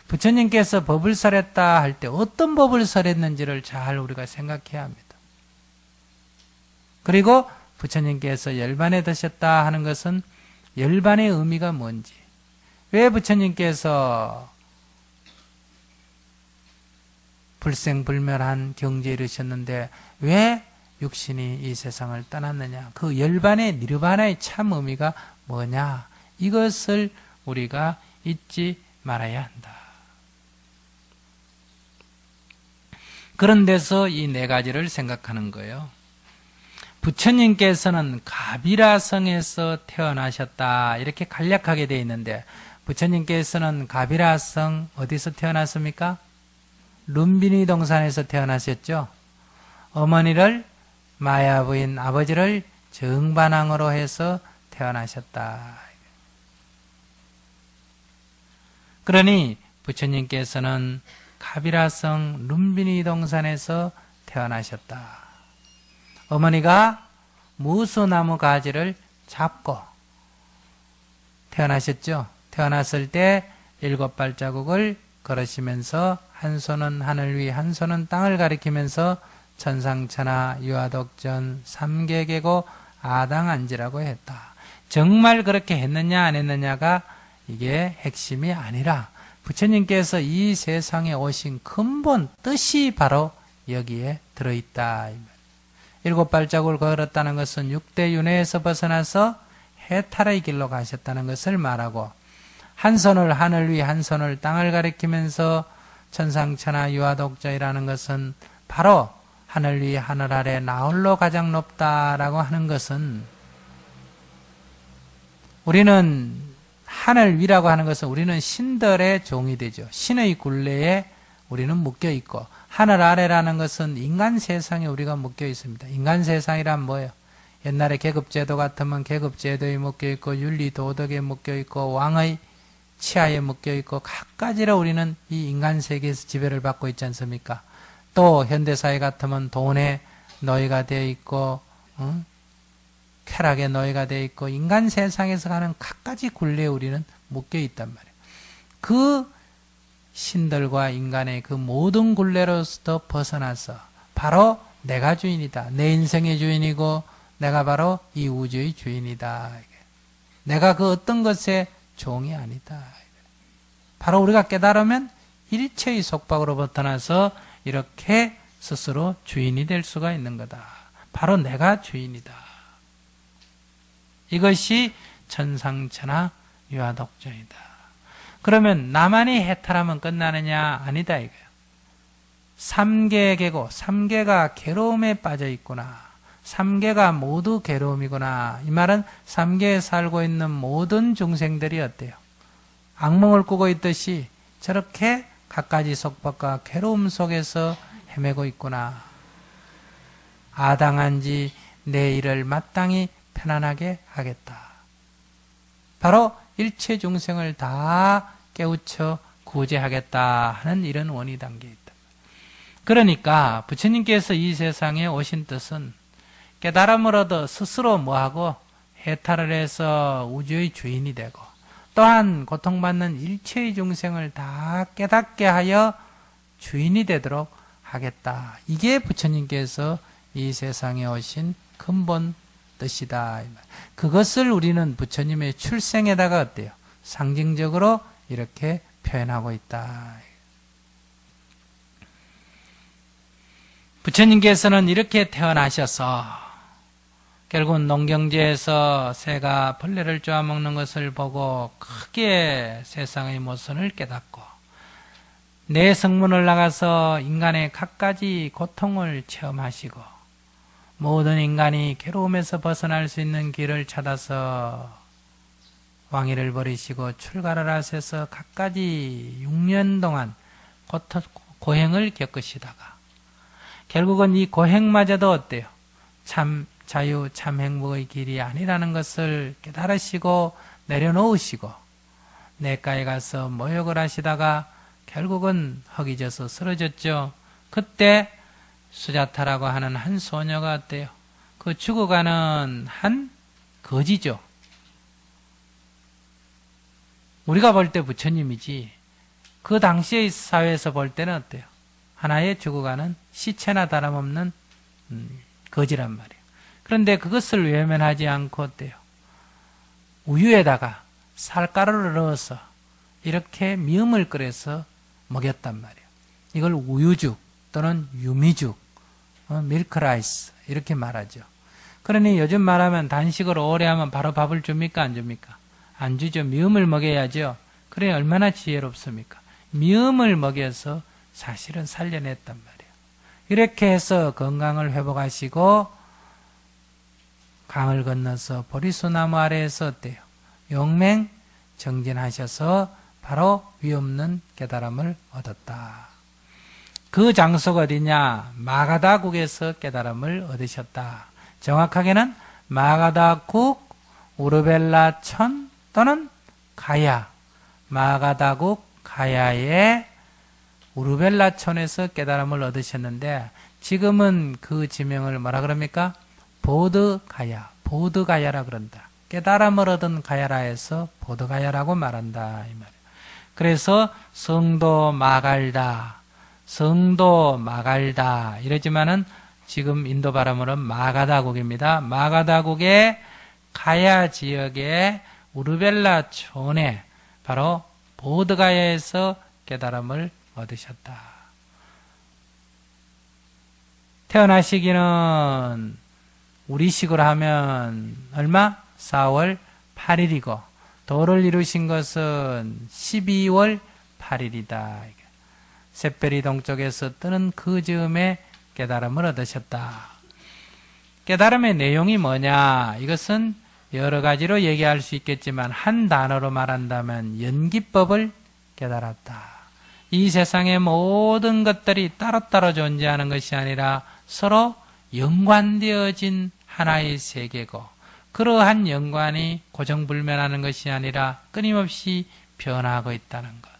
부처님께서 법을 설했다 할 때 어떤 법을 설했는지를 잘 우리가 생각해야 합니다. 그리고 부처님께서 열반에 드셨다 하는 것은 열반의 의미가 뭔지, 왜 부처님께서 불생불멸한 경지에 이르셨는데 왜 육신이 이 세상을 떠났느냐, 그 열반의 니르바나의 참 의미가 뭐냐, 이것을 우리가 잊지 말아야 한다. 그런 데서 이 네 가지를 생각하는 거예요. 부처님께서는 가비라성에서 태어나셨다, 이렇게 간략하게 되어 있는데, 부처님께서는 가비라성 어디서 태어났습니까? 룸비니 동산에서 태어나셨죠. 어머니를 마야 부인, 아버지를 정반항으로 해서 태어나셨다. 그러니 부처님께서는 가비라성 룸비니 동산에서 태어나셨다. 어머니가 무수나무 가지를 잡고 태어나셨죠. 태어났을 때 7발자국을 걸으시면서 한 손은 하늘 위, 한 손은 땅을 가리키면서 천상천하 유아독전 삼계계고 아당안지라고 했다. 정말 그렇게 했느냐 안 했느냐가 이게 핵심이 아니라 부처님께서 이 세상에 오신 근본 뜻이 바로 여기에 들어있다. 7발자국을 걸었다는 것은 6대 윤회에서 벗어나서 해탈의 길로 가셨다는 것을 말하고, 한 손을 하늘 위, 한 손을 땅을 가리키면서 천상천하 유아독자이라는 것은 바로 하늘 위 하늘 아래 나홀로 가장 높다라고 하는 것은, 우리는 하늘 위라고 하는 것은 우리는 신들의 종이 되죠. 신의 굴레에 우리는 묶여 있고, 하늘 아래라는 것은 인간 세상에 우리가 묶여 있습니다. 인간 세상이란 뭐예요? 옛날에 계급제도 같으면 계급제도에 묶여 있고, 윤리도덕에 묶여 있고, 왕의 치하에 묶여 있고, 각가지로 우리는 이 인간 세계에서 지배를 받고 있지 않습니까? 또 현대사회 같으면 돈에 노예가 되어 있고, 쾌락의 노예가 되어 있고, 인간 세상에서 가는 각가지 굴레에 우리는 묶여 있단 말이에요. 그 신들과 인간의 그 모든 굴레로부터 벗어나서 바로 내가 주인이다, 내 인생의 주인이고 내가 바로 이 우주의 주인이다, 내가 그 어떤 것의 종이 아니다. 바로 우리가 깨달으면 일체의 속박으로 벗어나서 이렇게 스스로 주인이 될 수가 있는 거다. 바로 내가 주인이다. 이것이 천상천하 유아독자이다. 그러면 나만이 해탈하면 끝나느냐? 아니다 이거예요. 3계계고, 3계가 괴로움에 빠져 있구나, 3계가 모두 괴로움이구나. 이 말은 3계에 살고 있는 모든 중생들이 어때요? 악몽을 꾸고 있듯이 저렇게 갖가지 속박과 괴로움 속에서 헤매고 있구나. 아당한지 내 일을 마땅히 편안하게 하겠다. 바로 일체 중생을 다 깨우쳐 구제하겠다 하는 이런 원의 단계에 있다. 그러니까 부처님께서 이 세상에 오신 뜻은 깨달음을 얻어 스스로 뭐하고 해탈을 해서 우주의 주인이 되고, 또한 고통받는 일체의 중생을 다 깨닫게 하여 주인이 되도록 하겠다. 이게 부처님께서 이 세상에 오신 근본 뜻이다. 그것을 우리는 부처님의 출생에다가 어때요? 상징적으로 이렇게 표현하고 있다. 부처님께서는 이렇게 태어나셔서 결국은 농경지에서 새가 벌레를 쪼아먹는 것을 보고 크게 세상의 모순을 깨닫고, 내 성문을 나가서 인간의 갖가지 고통을 체험하시고, 모든 인간이 괴로움에서 벗어날 수 있는 길을 찾아서 왕위를 버리시고 출가를 하셔서 갖가지 6년 동안 고행을 겪으시다가 결국은 이 고행마저도 어때요? 참 자유, 참 행복의 길이 아니라는 것을 깨달으시고 내려놓으시고, 내과에 가서 모욕을 하시다가 결국은 허기져서 쓰러졌죠. 그때 수자타라고 하는 한 소녀가 어때요? 그 죽어가는 한 거지죠. 우리가 볼 때 부처님이지 그 당시의 사회에서 볼 때는 어때요? 하나의 죽어가는 시체나 다름없는 거지란 말이에요. 그런데 그것을 외면하지 않고 어때요? 우유에다가 쌀가루를 넣어서 이렇게 미음을 끓여서 먹였단 말이에요. 이걸 우유죽 또는 유미죽, 밀크라이스 이렇게 말하죠. 그러니 요즘 말하면 단식을 오래 하면 바로 밥을 줍니까? 안 줍니까? 안 주죠. 미음을 먹여야죠. 그래 얼마나 지혜롭습니까? 미음을 먹여서 사실은 살려냈단 말이에요. 이렇게 해서 건강을 회복하시고 강을 건너서 보리수나무 아래에서 어때요? 용맹 정진하셔서 바로 위없는 깨달음을 얻었다. 그 장소가 어디냐? 마가다국에서 깨달음을 얻으셨다. 정확하게는 마가다국 우르벨라천 또는 가야, 마가다국 가야의 우르벨라촌에서 깨달음을 얻으셨는데 지금은 그 지명을 뭐라 그럽니까? 보드가야, 보드가야라 그런다. 깨달음을 얻은 가야라 해서 보드가야라고 말한다 이 말이에요. 그래서 성도 마갈다, 성도 마갈다 이러지만은 지금 인도 발음으로는 마가다국입니다. 마가다국의 가야 지역의 우르벨라촌에 바로 보드가야에서 깨달음을 얻으셨다. 태어나시기는 우리식으로 하면 얼마? 4월 8일이고 도를 이루신 것은 12월 8일이다. 샛별이 동쪽에서 뜨는 그 즈음에 깨달음을 얻으셨다. 깨달음의 내용이 뭐냐? 이것은 여러 가지로 얘기할 수 있겠지만 한 단어로 말한다면 연기법을 깨달았다. 이 세상의 모든 것들이 따로따로 존재하는 것이 아니라 서로 연관되어진 하나의 세계고 그러한 연관이 고정불변하는 것이 아니라 끊임없이 변화하고 있다는 것.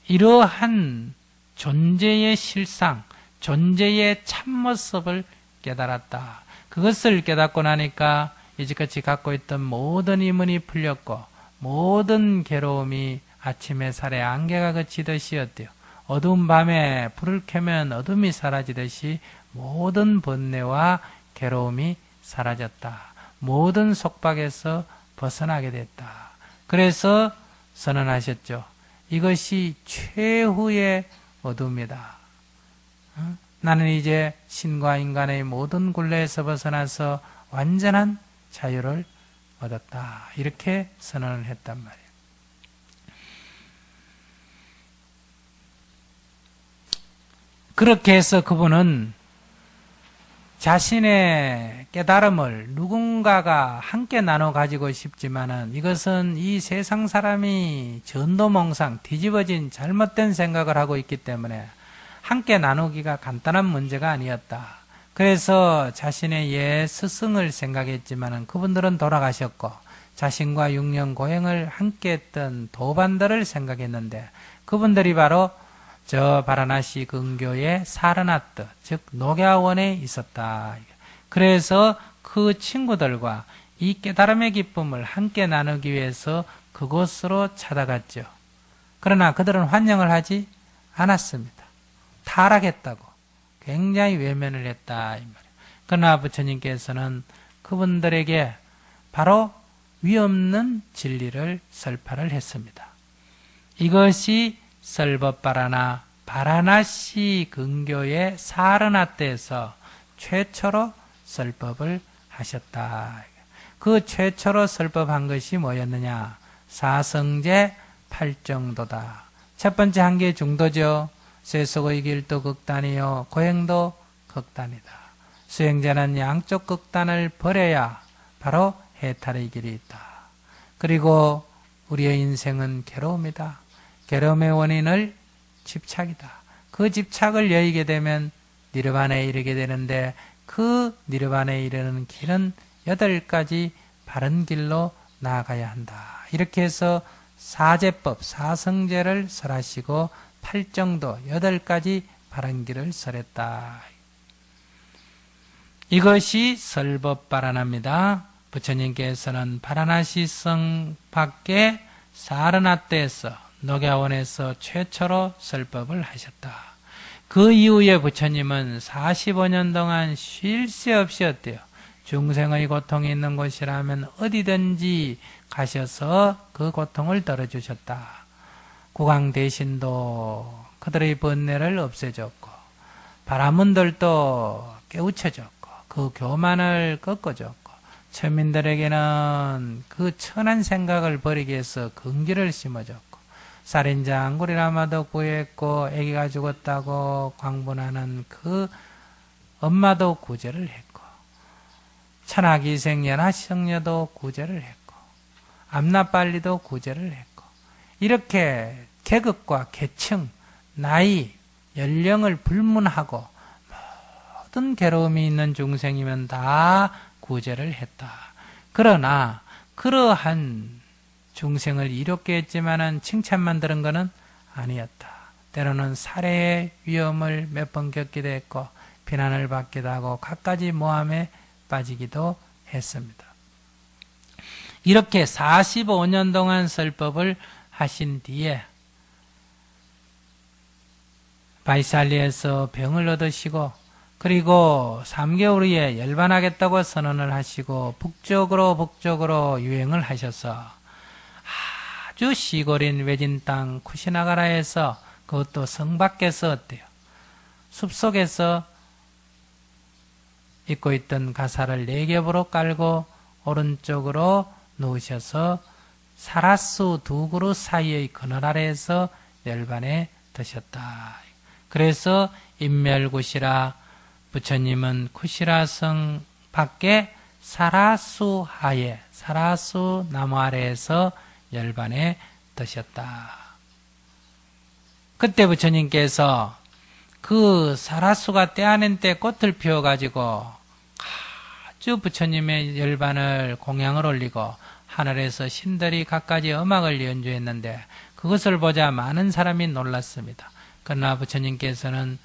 이러한 존재의 실상, 존재의 참모습을 깨달았다. 그것을 깨닫고 나니까 이제까지 갖고 있던 모든 의문이 풀렸고 모든 괴로움이 아침 햇살에 안개가 그치듯이 어때요? 어두운 밤에 불을 켜면 어둠이 사라지듯이 모든 번뇌와 괴로움이 사라졌다. 모든 속박에서 벗어나게 됐다. 그래서 선언하셨죠. 이것이 최후의 어둠이다. 나는 이제 신과 인간의 모든 굴레에서 벗어나서 완전한 자유를 얻었다. 이렇게 선언을 했단 말이에요. 그렇게 해서 그분은 자신의 깨달음을 누군가가 함께 나눠 가지고 싶지만은 이것은 이 세상 사람이 전도몽상 뒤집어진 잘못된 생각을 하고 있기 때문에 함께 나누기가 간단한 문제가 아니었다. 그래서 자신의 옛 스승을 생각했지만은 그분들은 돌아가셨고 자신과 6년 고행을 함께 했던 도반들을 생각했는데 그분들이 바로 저 바라나시 근교의 사르나트, 즉 녹야원에 있었다. 그래서 그 친구들과 이 깨달음의 기쁨을 함께 나누기 위해서 그곳으로 찾아갔죠. 그러나 그들은 환영을 하지 않았습니다. 타락했다고 굉장히 외면을 했다 이 말이에요. 그러나 부처님께서는 그분들에게 바로 위없는 진리를 설파를 했습니다. 이것이 설법바라나 바라나시 근교의 사르나트에서 최초로 설법을 하셨다. 그 최초로 설법한 것이 뭐였느냐? 사성제 팔정도다. 첫 번째 한계 중도죠. 세속의 길도 극단이요 고행도 극단이다. 수행자는 양쪽 극단을 버려야 바로 해탈의 길이 있다. 그리고 우리의 인생은 괴로움이다. 괴로움의 원인을 집착이다. 그 집착을 여의게 되면 니르바나에 이르게 되는데 그 니르바나에 이르는 길은 8가지 바른 길로 나아가야 한다. 이렇게 해서 사제법, 사성제를 설하시고 8정도 8가지 바른길을 설했다. 이것이 설법바라나입니다. 부처님께서는 바라나시성 밖에 사르나떼에서 녹야원에서 최초로 설법을 하셨다. 그 이후에 부처님은 45년 동안 쉴 새 없이 어때요? 중생의 고통이 있는 곳이라면 어디든지 가셔서 그 고통을 덜어주셨다. 국왕대신도 그들의 번뇌를 없애줬고 바라문들도 깨우쳐줬고 그 교만을 꺾어줬고 천민들에게는 그 천한 생각을 버리기 위해서 긍지를 심어줬고 살인자 앙구리라마도 구했고 아기가 죽었다고 광분하는 그 엄마도 구제를 했고 천하기생 연하성녀도 구제를 했고 암나빨리도 구제를 했고 이렇게 계급과 계층, 나이, 연령을 불문하고 모든 괴로움이 있는 중생이면 다 구제를 했다. 그러나 그러한 중생을 이롭게 했지만은 칭찬만 들은 것은 아니었다. 때로는 살해의 위험을 몇 번 겪기도 했고 비난을 받기도 하고 갖가지 모함에 빠지기도 했습니다. 이렇게 45년 동안 설법을 하신 뒤에 바이살리에서 병을 얻으시고 그리고 3개월 후에 열반하겠다고 선언을 하시고 북쪽으로 유행을 하셔서 아주 시골인 외진 땅 쿠시나가라에서 그것도 성 밖에서 어때요? 숲속에서 입고 있던 가사를 4겹으로 깔고 오른쪽으로 누우셔서 사라수 두 그루 사이의 그늘 아래에서 열반에 드셨다. 그래서 인멸구시라 부처님은 쿠시라성 밖에 사라수 하에 사라수 나무 아래에서 열반에 드셨다. 그때 부처님께서 그 사라수가 때아낸 때 꽃을 피워가지고 아주 부처님의 열반을 공양을 올리고 하늘에서 신들이 갖가지 음악을 연주했는데 그것을 보자 많은 사람이 놀랐습니다. 그러나 부처님께서는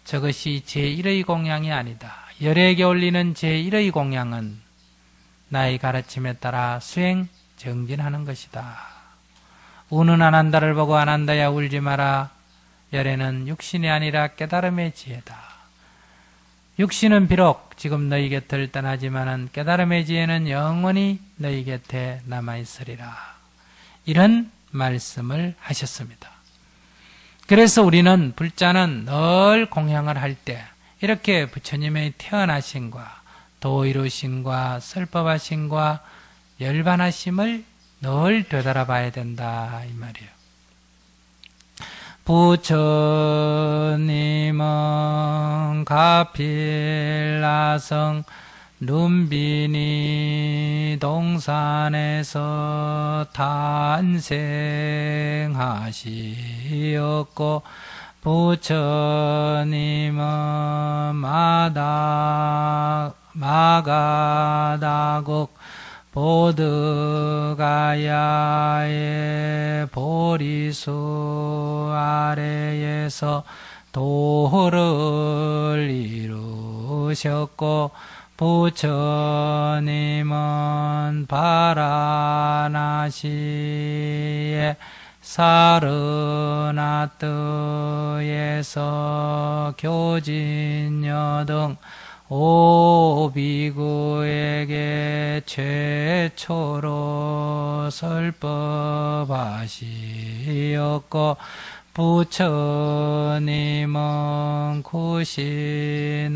저것이 제1의 공양이 아니다. 열에게 올리는 제1의 공양은 나의 가르침에 따라 수행 정진하는 것이다. 우는 안 한다를 보고 안 한다야 울지 마라. 열에는 육신이 아니라 깨달음의 지혜다. 육신은 비록 지금 너희 곁을 떠나지만은 깨달음의 지혜는 영원히 너희 곁에 남아있으리라. 이런 말씀을 하셨습니다. 그래서 우리는 불자는 늘 공양을 할 때 이렇게 부처님의 태어나심과 도이루심과 설법하심과 열반하심을 늘 되돌아봐야 된다 이 말이에요. 부처님은 가필라성 눈비니 동산에서 탄생하시었고 부처님은 마가다국 보드가야의 보리수 아래에서 도를 이루셨고 부처님은 바라나시의 사르나뜨에서 교진여 등 오비구에게 최초로 설법하시었고 부처님은 쿠시나가라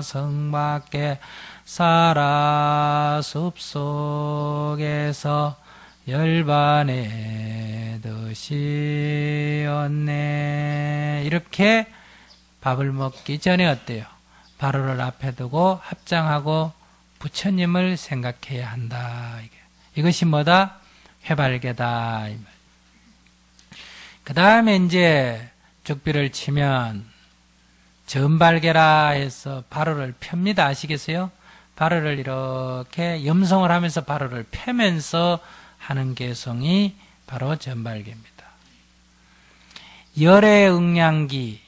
성 밖에 사라 숲속에서 열반에 드시었네. 이렇게 밥을 먹기 전에 어때요? 바로를 앞에 두고 합장하고 부처님을 생각해야 한다. 이것이 뭐다? 회발계다. 그 다음에 이제 죽비를 치면 전발계라 해서 바로를 펴니다. 아시겠어요? 발효를 이렇게 염송을 하면서 발효를 펴면서 하는 개성이 바로 전발계입니다. 열의 응량기,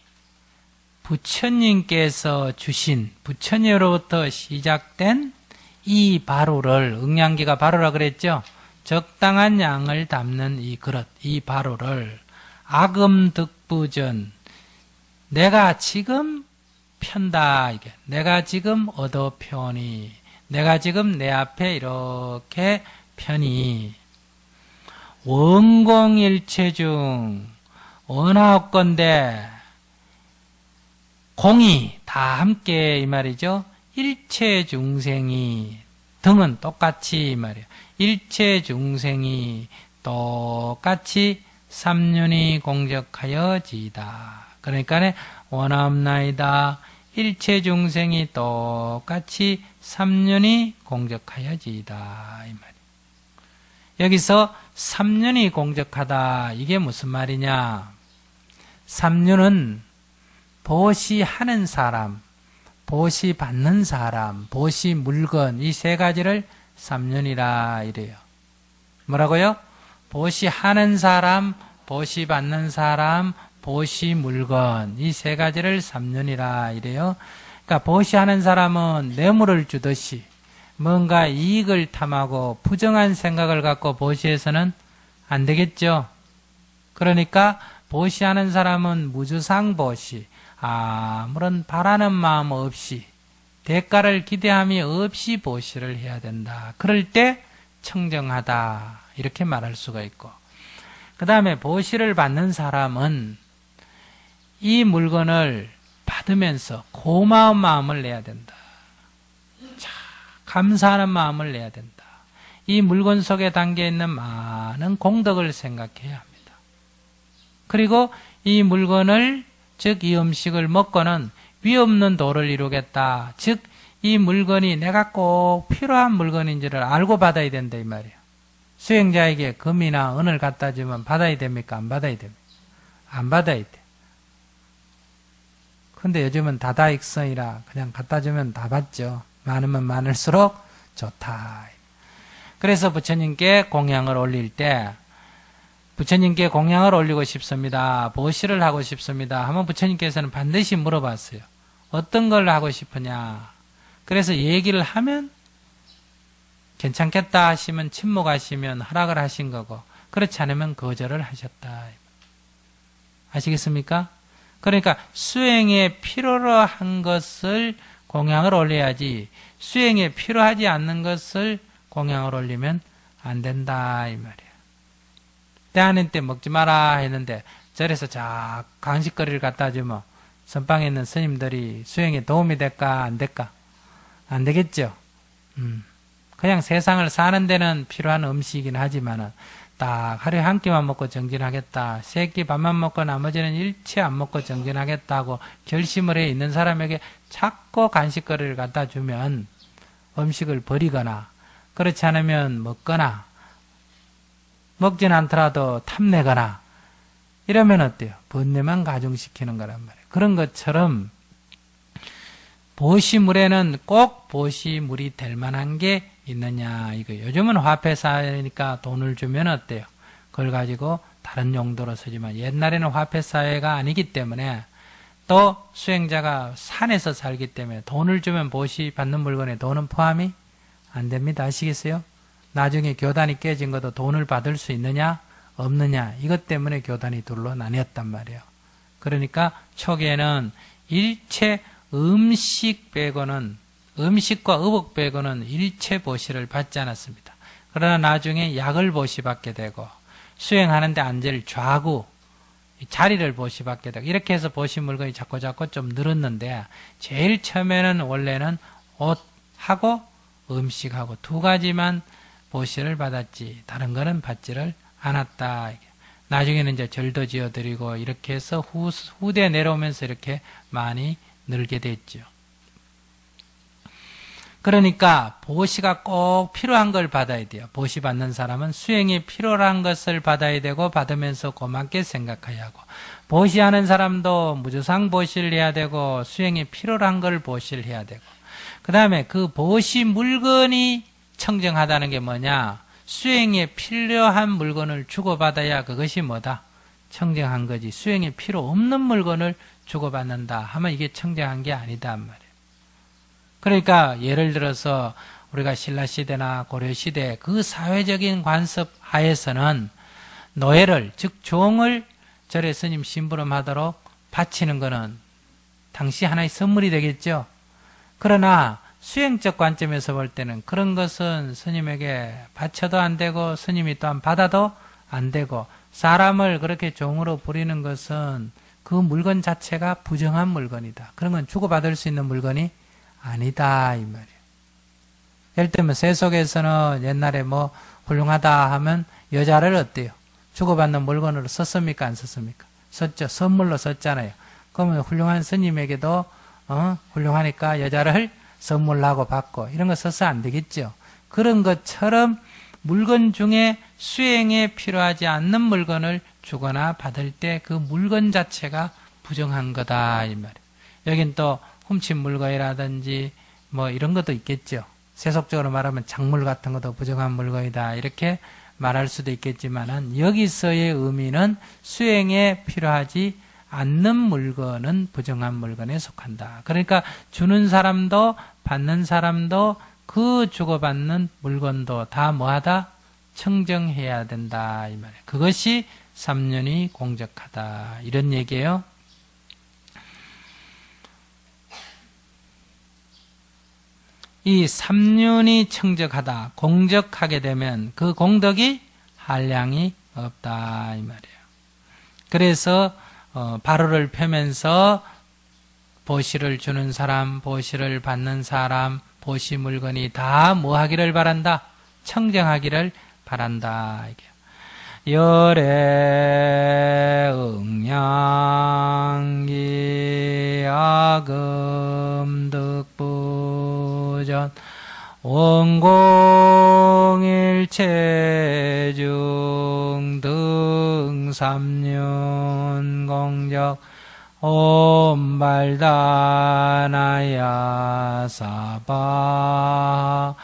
부처님께서 주신, 부처님으로부터 시작된 이 발효를, 응량기가 발효라 그랬죠? 적당한 양을 담는 이 그릇, 이 발효를 악음득부전, 내가 지금 편다, 이게. 내가 지금 얻어 펴니, 내가 지금 내 앞에 이렇게 편이, 원공일체 중, 원하옵건대, 공이 다 함께 이 말이죠. 일체 중생이, 등은 똑같이 이 말이에요. 일체 중생이 똑같이 삼륜이 공적하여 지이다. 그러니까 원하옵나이다. 일체 중생이 똑같이 삼륜이 공적하여 지이다. 이 말이에요. 여기서 삼륜이 공적하다. 이게 무슨 말이냐? 삼륜은 보시하는 사람, 보시 받는 사람, 보시 물건, 이 세 가지를 삼륜이라 이래요. 뭐라고요? 보시하는 사람, 보시 받는 사람, 보시 물건, 이 세 가지를 삼륜이라 이래요. 그러니까 보시하는 사람은 뇌물을 주듯이 뭔가 이익을 탐하고 부정한 생각을 갖고 보시해서는 안 되겠죠. 그러니까 보시하는 사람은 무주상 보시, 아무런 바라는 마음 없이 대가를 기대함이 없이 보시를 해야 된다. 그럴 때 청정하다 이렇게 말할 수가 있고, 그 다음에 보시를 받는 사람은 이 물건을 받으면서 고마운 마음을 내야 된다. 자, 감사하는 마음을 내야 된다. 이 물건 속에 담겨있는 많은 공덕을 생각해야 합니다. 그리고 이 물건을, 즉 이 음식을 먹고는 위 없는 도를 이루겠다. 즉 이 물건이 내가 꼭 필요한 물건인지를 알고 받아야 된다 이 말이에요. 수행자에게 금이나 은을 갖다 주면 받아야 됩니까? 안 받아야 됩니까? 안 받아야 돼. 근데 요즘은 다다익선이라 그냥 갖다 주면 다 받죠. 많으면 많을수록 좋다. 그래서 부처님께 공양을 올릴 때, 부처님께 공양을 올리고 싶습니다. 보시를 하고 싶습니다. 하면 부처님께서는 반드시 물어봤어요. 어떤 걸 하고 싶으냐? 그래서 얘기를 하면 괜찮겠다 하시면 침묵하시면 허락을 하신 거고, 그렇지 않으면 거절을 하셨다. 아시겠습니까? 그러니까 수행에 필요로 한 것을 공양을 올려야지, 수행에 필요하지 않는 것을 공양을 올리면 안 된다 이 말이에요. 때하는 때 먹지 마라 했는데 절에서 자 간식거리를 갖다 주면 선방에 있는 스님들이 수행에 도움이 될까 안 될까? 안 되겠죠. 그냥 세상을 사는 데는 필요한 음식이긴 하지만은 딱 하루에 한 끼만 먹고 정진하겠다, 세 끼 밥만 먹고 나머지는 일체 안 먹고 정진하겠다고 결심을 해 있는 사람에게 자꾸 간식거리를 갖다 주면 음식을 버리거나, 그렇지 않으면 먹거나, 먹진 않더라도 탐내거나 이러면 어때요? 번뇌만 가중시키는 거란 말이에요. 그런 것처럼 보시물에는 꼭 보시물이 될 만한 게 있느냐 이거. 요즘은 화폐 사회니까 돈을 주면 어때요? 그걸 가지고 다른 용도로 쓰지만 옛날에는 화폐 사회가 아니기 때문에, 또 수행자가 산에서 살기 때문에 돈을 주면 보시 받는 물건에 돈은 포함이 안 됩니다. 아시겠어요? 나중에 교단이 깨진 것도 돈을 받을 수 있느냐 없느냐 이것 때문에 교단이 둘로 나뉘었단 말이에요. 그러니까 초기에는 일체 음식 빼고는, 음식과 의복 빼고는 일체 보시를 받지 않았습니다. 그러나 나중에 약을 보시받게 되고 수행하는데 앉을 좌구, 자리를 보시받게 되고 이렇게 해서 보시 물건이 자꾸 좀 늘었는데, 제일 처음에는 원래는 옷하고 음식하고 두 가지만 보시를 받았지 다른 거는 받지를 않았다. 나중에는 이제 절도 지어드리고 이렇게 해서 후대 내려오면서 이렇게 많이 늘게 됐죠. 그러니까 보시가 꼭 필요한 걸 받아야 돼요. 보시 받는 사람은 수행이 필요한 것을 받아야 되고 받으면서 고맙게 생각해야 하고, 보시하는 사람도 무주상 보시를 해야 되고 수행이 필요한 걸 보시를 해야 되고, 그 그 다음에 그 보시 물건이 청정하다는 게 뭐냐? 수행에 필요한 물건을 주고받아야 그것이 뭐다? 청정한 거지. 수행에 필요 없는 물건을 주고받는다 하면 이게 청정한 게 아니다 말이에요. 그러니까 예를 들어서 우리가 신라시대나 고려시대 그 사회적인 관습 하에서는 노예를, 즉 종을 절에 스님 심부름하도록 바치는 거는 당시 하나의 선물이 되겠죠. 그러나 수행적 관점에서 볼 때는 그런 것은 스님에게 바쳐도 안 되고 스님이 또한 받아도 안 되고 사람을 그렇게 종으로 부리는 것은 그 물건 자체가 부정한 물건이다. 그런 건 주고받을 수 있는 물건이 아니다 이 말이에요. 예를 들면 세속에서는 옛날에 뭐 훌륭하다 하면 여자를 어때요? 주고받는 물건으로 썼습니까? 안 썼습니까? 썼죠. 선물로 썼잖아요. 그러면 훌륭한 스님에게도 훌륭하니까 여자를 선물하고 받고 이런 거 써서 안 되겠죠. 그런 것처럼 물건 중에 수행에 필요하지 않는 물건을 주거나 받을 때 그 물건 자체가 부정한 거다 이 말이에요. 여긴 또 훔친 물건이라든지 뭐 이런 것도 있겠죠. 세속적으로 말하면 작물 같은 것도 부정한 물건이다 이렇게 말할 수도 있겠지만은 여기서의 의미는 수행에 필요하지 않는 물건은 부정한 물건에 속한다. 그러니까 주는 사람도 받는 사람도 그 주고받는 물건도 다 뭐하다? 청정해야 된다 이 말이에요. 그것이 삼륜이 공적하다 이런 얘기예요. 이 삼륜이 청적하다, 공적하게 되면 그 공덕이 한량이 없다 이 말이에요. 그래서 바로를 펴면서 보시를 주는 사람, 보시를 받는 사람, 보시 물건이 다 뭐 하기를 바란다? 청정하기를 바란다. 열애 응양기 아금득부전 원공일체중 등삼륜 공적 옴발다나야 사바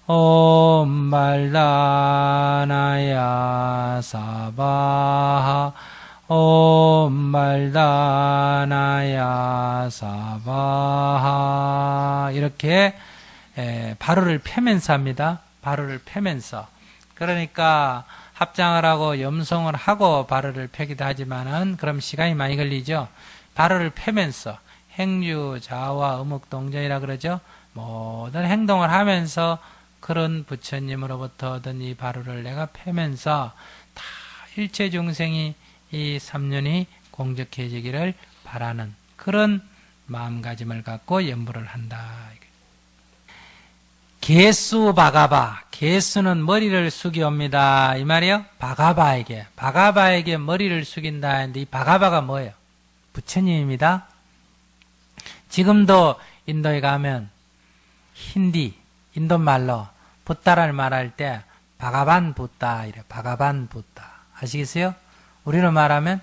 옴발다나야 사바 옴발다나야 사바 이렇게 바로를 펴면서 합니다. 바로를 펴면서. 그러니까 합장을 하고 염송을 하고 바로를 펴기도 하지만은 그럼 시간이 많이 걸리죠. 바로를 펴면서 행주, 자와, 음흑동전이라 그러죠. 모든 행동을 하면서 그런 부처님으로부터 얻은 이 바로를 내가 펴면서 다 일체 중생이 이 삼륜이 공적해지기를 바라는 그런 마음가짐을 갖고 연부를 한다. 개수 바가바, 개수는 머리를 숙여옵니다. 이 말이요? 바가바에게 머리를 숙인다 했는데 이 바가바가 뭐예요? 부처님입니다. 지금도 인도에 가면 힌디, 인도말로 붓다를 말할 때 바가반 붓다 이래. 바가반 붓다. 아시겠어요? 우리로 말하면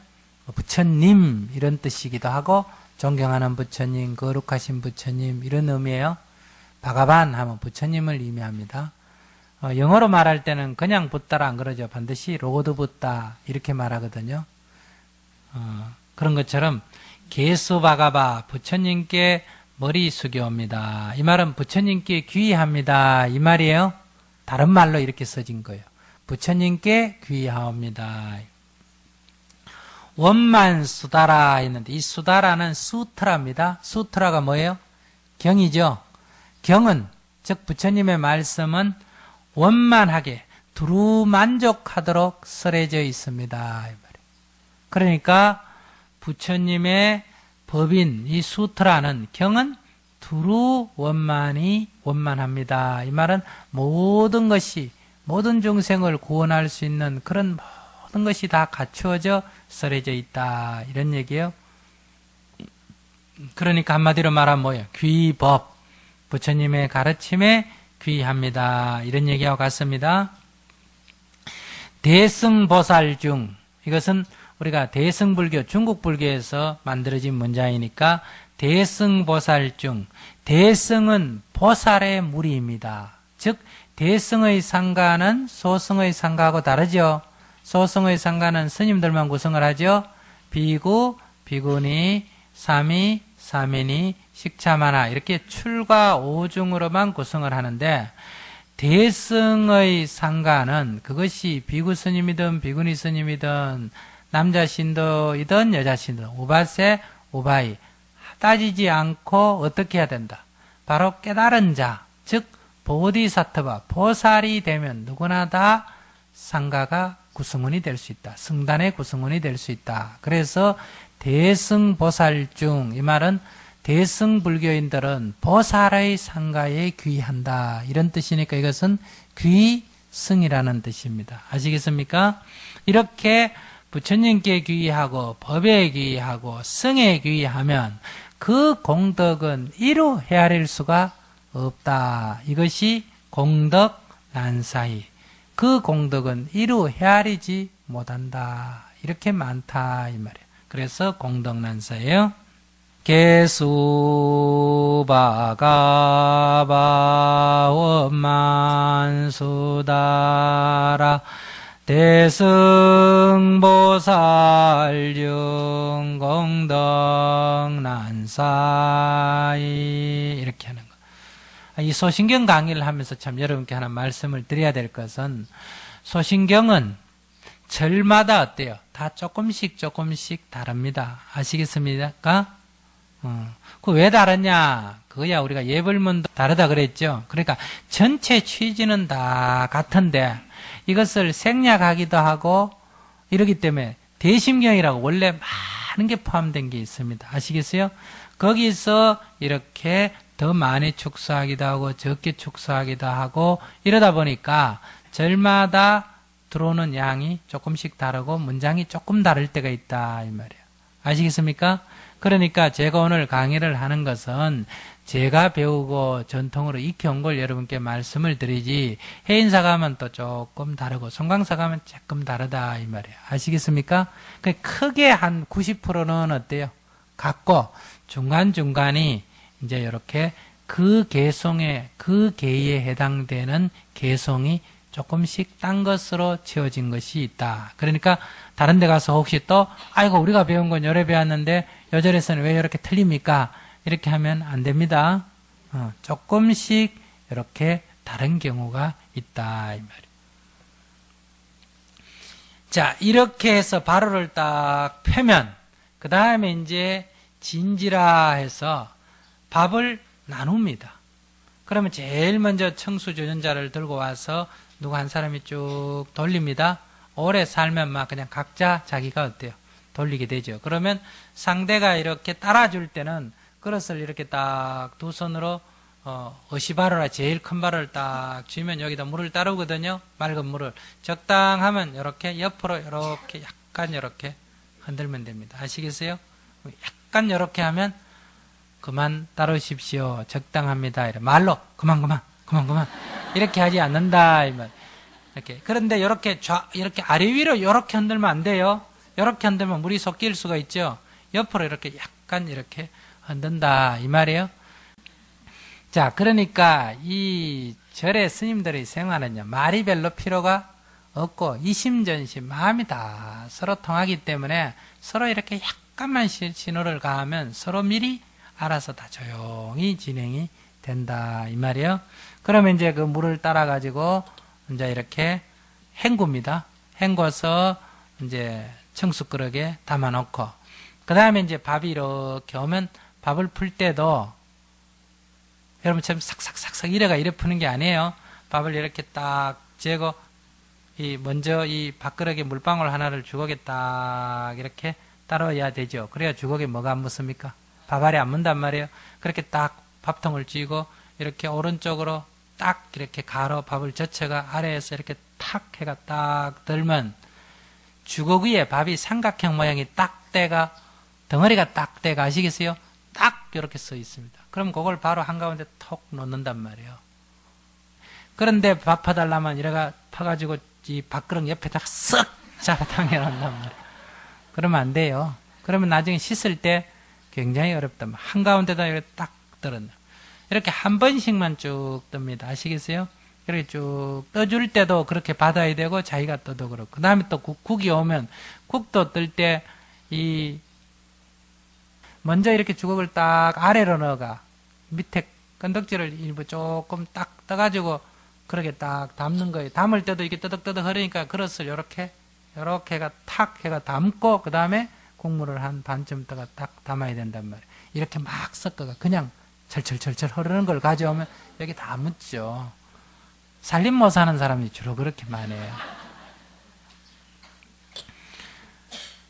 부처님 이런 뜻이기도 하고 존경하는 부처님, 거룩하신 부처님 이런 의미예요. 바가반 하면 부처님을 의미합니다. 영어로 말할 때는 그냥 붓다라 안 그러죠. 반드시 로드 붓다 이렇게 말하거든요. 그런 것처럼 개수 바가바 부처님께 머리 숙여옵니다. 이 말은 부처님께 귀의합니다. 이 말이에요. 다른 말로 이렇게 써진 거예요. 부처님께 귀의하옵니다. 원만 수다라 했는데 이 수다라는 수트라입니다. 수트라가 뭐예요? 경이죠. 경은 즉 부처님의 말씀은 원만하게 두루 만족하도록 설해져 있습니다. 그러니까 부처님의 법인 이 수트라는 경은 두루 원만합니다. 이 말은 모든 것이 모든 중생을 구원할 수 있는 그런 모든 것이 다 갖추어져 설해져 있다 이런 얘기예요. 그러니까 한마디로 말하면 뭐예요? 귀법 부처님의 가르침에 귀합니다 이런 얘기하고 같습니다. 대승보살 중 이것은 우리가 대승불교 중국 불교에서 만들어진 문장이니까 대승보살 중 대승은 보살의 무리입니다. 즉 대승의 상가는 소승의 상가하고 다르죠. 소승의 상가는 스님들만 구성을 하죠. 비구, 비구니, 사미, 사미니, 식차마나 이렇게 출가 오중으로만 구성을 하는데 대승의 상가는 그것이 비구 스님이든 비구니 스님이든 남자 신도이든 여자 신도, 우바세, 우바이 따지지 않고 어떻게 해야 된다. 바로 깨달은 자, 즉 보디사트바, 보살이 되면 누구나 다 상가가 구성원이 될 수 있다. 승단의 구성원이 될 수 있다. 그래서 대승보살 중, 이 말은 대승불교인들은 보살의 상가에 귀한다. 이런 뜻이니까 이것은 귀승이라는 뜻입니다. 아시겠습니까? 이렇게 부처님께 귀하고 법에 귀하고 승에 귀하면 그 공덕은 이루 헤아릴 수가 없다. 이것이 공덕 난사이. 그 공덕은 이루 헤아리지 못한다. 이렇게 많다 이 말이에요. 그래서 공덕 난사예요. 개수바가바 원만수다라 대승보살 중 공덕난사이 이렇게 하는 거. 이 소신경 강의를 하면서 참 여러분께 하나 말씀을 드려야 될 것은 소신경은 절마다 어때요? 다 조금씩 다릅니다. 아시겠습니까? 그 왜 다르냐? 그거야 우리가 예불문도 다르다 그랬죠. 그러니까 전체 취지는 다 같은데 이것을 생략하기도 하고 이러기 때문에 대심경이라고 원래 많은 게 포함된 게 있습니다. 아시겠어요? 거기서 이렇게 더 많이 축소하기도 하고 적게 축소하기도 하고 이러다 보니까 절마다 들어오는 양이 조금씩 다르고 문장이 조금 다를 때가 있다 이 말이에요. 아시겠습니까? 그러니까 제가 오늘 강의를 하는 것은 제가 배우고 전통으로 익혀온 걸 여러분께 말씀을 드리지 해인사가 하면 또 조금 다르고 송광사가 하면 조금 다르다 이 말이에요. 아시겠습니까? 크게 한 90%는 어때요? 같고 중간중간이 이제 이렇게 그 개송에 그 계에 해당되는 개송이 조금씩 딴 것으로 채워진 것이 있다. 그러니까 다른 데 가서 혹시 또 아이고 우리가 배운 건 요래 배웠는데 요절에서는 왜 이렇게 틀립니까? 이렇게 하면 안 됩니다. 조금씩 이렇게 다른 경우가 있다 이 말이에요. 자, 이렇게 해서 바로를 딱 펴면 그 다음에 이제 진지라 해서 밥을 나눕니다. 그러면 제일 먼저 청수조전자를 들고 와서 누구 한 사람이 쭉 돌립니다. 오래 살면 막 그냥 각자 자기가 어때요? 돌리게 되죠. 그러면 상대가 이렇게 따라줄 때는 그릇을 이렇게 딱 두 손으로 어시바로라 제일 큰 발을 딱 쥐면 여기다 물을 따르거든요. 맑은 물을. 적당하면 이렇게 옆으로 이렇게 약간 이렇게 흔들면 됩니다. 아시겠어요? 약간 이렇게 하면 그만 따르십시오. 적당합니다. 이래. 말로 그만 이렇게 하지 않는다 이 말. 이렇게. 그런데 이렇게 이렇게 아래 위로 이렇게 흔들면 안 돼요. 이렇게 흔들면 물이 섞일 수가 있죠. 옆으로 이렇게 약간 이렇게 흔든다 이 말이에요. 자, 그러니까 이 절의 스님들의 생활은요 말이 별로 필요가 없고 이심전심 마음이 다 서로 통하기 때문에 서로 이렇게 약간만 신호를 가하면 서로 미리 알아서 다 조용히 진행이 된다 이 말이에요. 그러면 이제 그 물을 따라 가지고 이제 이렇게 헹굽니다. 헹궈서 이제 청수그릇에 담아 놓고 그 다음에 이제 밥이 이렇게 오면 밥을 풀 때도 여러분처럼 삭삭삭삭 이래 푸는 게 아니에요. 밥을 이렇게 딱 재고 먼저 이 밥그릇에 물방울 하나를 주걱에 딱 이렇게 따라야 되죠. 그래야 주걱에 뭐가 안 묻습니까? 밥알이 안 묻단 말이에요. 그렇게 딱 밥통을 쥐고 이렇게 오른쪽으로 딱 이렇게 가로 밥을 젖혀가 아래에서 이렇게 탁 해가 딱 들면 주걱 위에 밥이 삼각형 모양이 딱 떼가 덩어리가 딱 떼가 아시겠어요? 딱 이렇게 써 있습니다. 그럼 그걸 바로 한가운데 톡 놓는단 말이에요. 그런데 밥 퍼달라면 이래가 퍼가지고 이 밥그릇 옆에다가 쓱 잡아당겨 놓는단 말이에요. 그러면 안 돼요. 그러면 나중에 씻을 때 굉장히 어렵다. 한가운데다 이렇게 딱 떨어져. 이렇게 한 번씩만 쭉 뜹니다. 아시겠어요? 이렇게 쭉 떠줄 때도 그렇게 받아야 되고 자기가 떠도 그렇고. 그 다음에 또 국이 오면 국도 뜰 때 먼저 이렇게 주걱을 딱 아래로 넣어가 밑에 건덕지를 일부 조금 딱 떠가지고 그렇게 딱 담는 거예요. 담을 때도 이게 떠덕떠덕 흐르니까 그릇을 요렇게가 탁 해가 담고 그 다음에 국물을 한 반쯤 떠가 딱 담아야 된단 말이에요. 이렇게 막 섞어가 그냥 철철철철 흐르는 걸 가져오면 여기 다 묻죠. 살림 못 사는 사람이 주로 그렇게만 해요.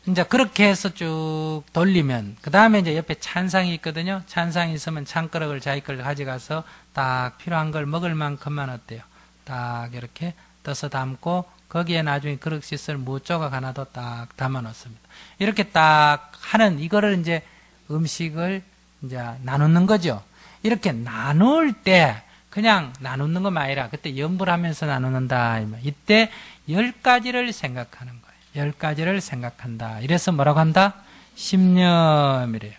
이제 그렇게 해서 쭉 돌리면 그 다음에 이제 옆에 찬상이 있거든요. 찬상이 있으면 찬그릇을 자기 걸 가져가서 딱 필요한 걸 먹을 만큼만 어때요? 딱 이렇게 떠서 담고 거기에 나중에 그릇 씻을 무조각 하나도 딱 담아 놓습니다. 이렇게 딱 하는 이거를 이제 음식을 이제 나누는 거죠. 이렇게 나눌 때 그냥 나누는 것만 아니라 그때 염불하면서 나누는다. 이때 10가지를 생각하는 거예요. 10가지를 생각한다. 이래서 뭐라고 한다? 십념이래요.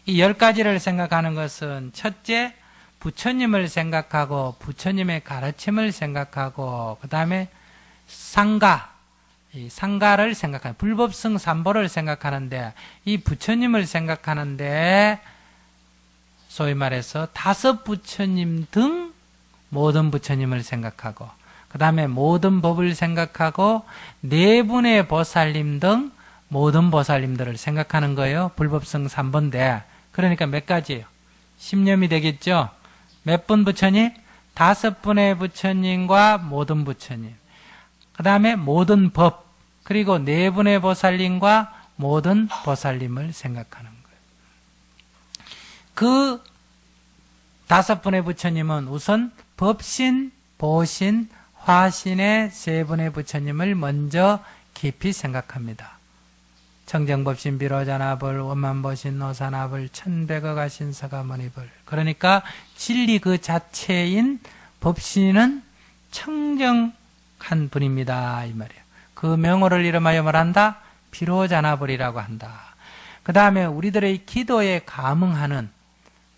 이 10가지를 생각하는 것은 첫째, 부처님을 생각하고 부처님의 가르침을 생각하고 그 다음에 상가, 이 상가를 생각하는 불법성 삼보를 생각하는데 이 부처님을 생각하는데 소위 말해서 5 부처님 등 모든 부처님을 생각하고 그 다음에 모든 법을 생각하고 4분의 보살님 등 모든 보살님들을 생각하는 거예요. 불법성 3번인데 그러니까 몇 가지예요? 십념이 되겠죠? 몇 분 부처님? 5분의 부처님과 모든 부처님 그 다음에 모든 법 그리고 4분의 보살님과 모든 보살님을 생각하는 거예요. 그 5분의 부처님은 우선 법신, 보신, 화신의 3분의 부처님을 먼저 깊이 생각합니다. 청정법신, 비로자나불, 원만보신, 노사나불, 천백억하신 서가모니불. 그러니까 진리 그 자체인 법신은 청정한 분입니다. 이 말이에요. 그 명호를 이름하여 말한다? 비로자나불이라고 한다. 그 다음에 우리들의 기도에 감응하는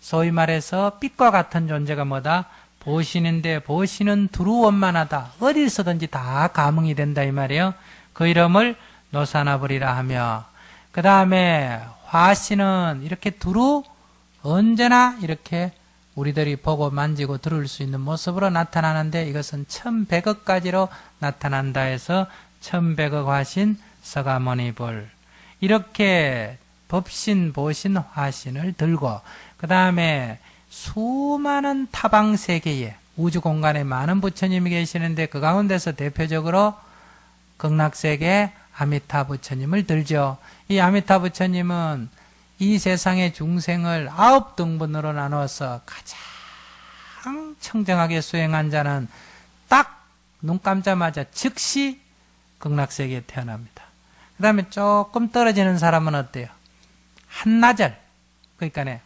소위 말해서 빛과 같은 존재가 뭐다? 보시는데 보시는 두루원만하다. 어디서든지 다 감응이 된다 이 말이에요. 그 이름을 노사나불이라 하며 그 다음에 화신은 이렇게 두루 언제나 이렇게 우리들이 보고 만지고 들을 수 있는 모습으로 나타나는데 이것은 1100억 가지로 나타난다 해서 1100억 화신 서가모니불 이렇게 법신, 보신, 화신을 들고 그 다음에 수많은 타방세계에 우주공간에 많은 부처님이 계시는데 그 가운데서 대표적으로 극락세계 아미타 부처님을 들죠. 이 아미타 부처님은 이 세상의 중생을 9등분으로 나눠서 가장 청정하게 수행한 자는 딱 눈 감자마자 즉시 극락세계에 태어납니다. 그 다음에 조금 떨어지는 사람은 어때요? 한나절, 그러니까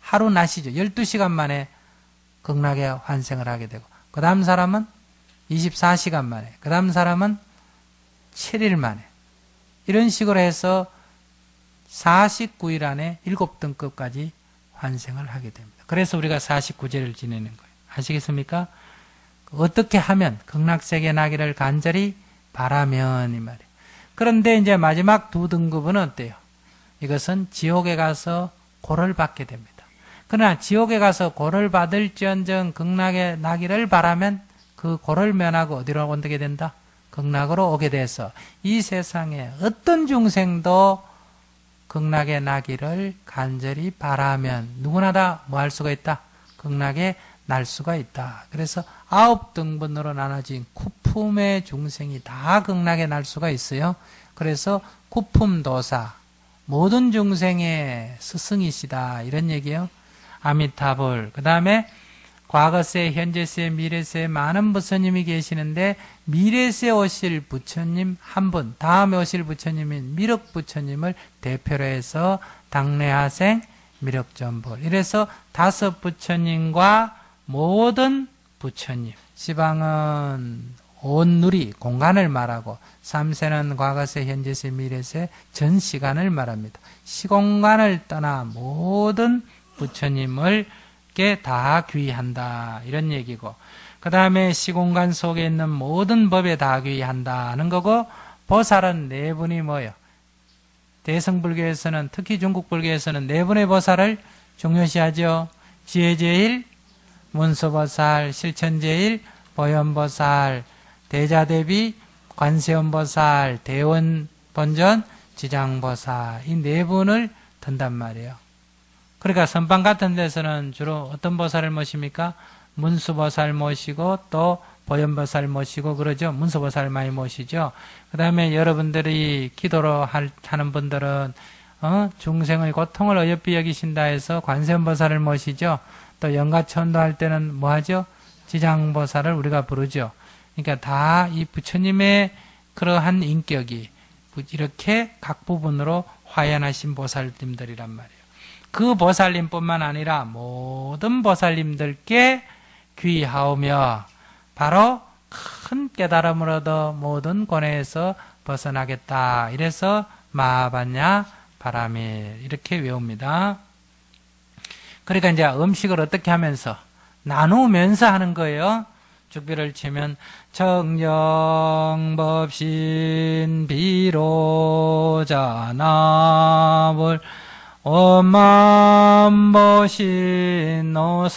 하루 낮이죠. 12시간 만에 극락에 환생을 하게 되고 그 다음 사람은 24시간 만에 그 다음 사람은 7일 만에 이런 식으로 해서 49일 안에 7등급까지 환생을 하게 됩니다. 그래서 우리가 49제를 지내는 거예요. 아시겠습니까? 어떻게 하면 극락세계 나기를 간절히 바라면 이 말이에요. 그런데 이제 마지막 2등급은 어때요? 이것은 지옥에 가서 고를 받게 됩니다. 그러나 지옥에 가서 고를 받을지언정 극락에 나기를 바라면 그 고를 면하고 어디로 오게 된다? 극락으로 오게 돼서 이 세상에 어떤 중생도 극락에 나기를 간절히 바라면 누구나 다 뭐 할 수가 있다? 극락에 날 수가 있다. 그래서 9등분으로 나눠진 쿠품의 중생이 다 극락에 날 수가 있어요. 그래서 쿠품도사 모든 중생의 스승이시다 이런 얘기예요. 아미타불 그 다음에 과거세, 현재세, 미래세 많은 부처님이 계시는데 미래세 오실 부처님 한 분, 다음에 오실 부처님인 미륵부처님을 대표로 해서 당내하생 미륵전불 이래서 5 부처님과 모든 부처님 시방은 온 누리, 공간을 말하고 삼세는 과거세, 현재세, 미래세, 전 시간을 말합니다. 시공간을 떠나 모든 부처님을 다 귀의한다 이런 얘기고, 그 다음에 시공간 속에 있는 모든 법에 다 귀의한다는 거고, 보살은 네 분이 뭐예요? 대승불교에서는, 특히 중국불교에서는 네 분의 보살을 중요시하죠. 지혜제일, 문수보살, 실천제일, 보현보살, 대자대비, 관세음보살, 대원본전, 지장보살, 이 네 분을 든단 말이에요. 그러니까 선방 같은 데서는 주로 어떤 보살을 모십니까? 문수보살 모시고 또 보현보살 모시고 그러죠. 문수보살 많이 모시죠. 그 다음에 여러분들이 기도로 하는 분들은 중생의 고통을 어여삐 여기신다 해서 관세음보살을 모시죠. 또 영가천도 할 때는 뭐 하죠? 지장보살을 우리가 부르죠. 그러니까 다 이 부처님의 그러한 인격이 이렇게 각 부분으로 화연하신 보살님들이란 말이에요. 그 보살님뿐만 아니라 모든 보살님들께 귀하오며 바로 큰 깨달음을 얻어 모든 고뇌에서 벗어나겠다. 이래서 마하반야 바라밀 이렇게 외웁니다. 그러니까 이제 음식을 어떻게 하면서 나누면서 하는 거예요. 죽비를 치면 청정법신 비로자나볼 오만보신 노사나볼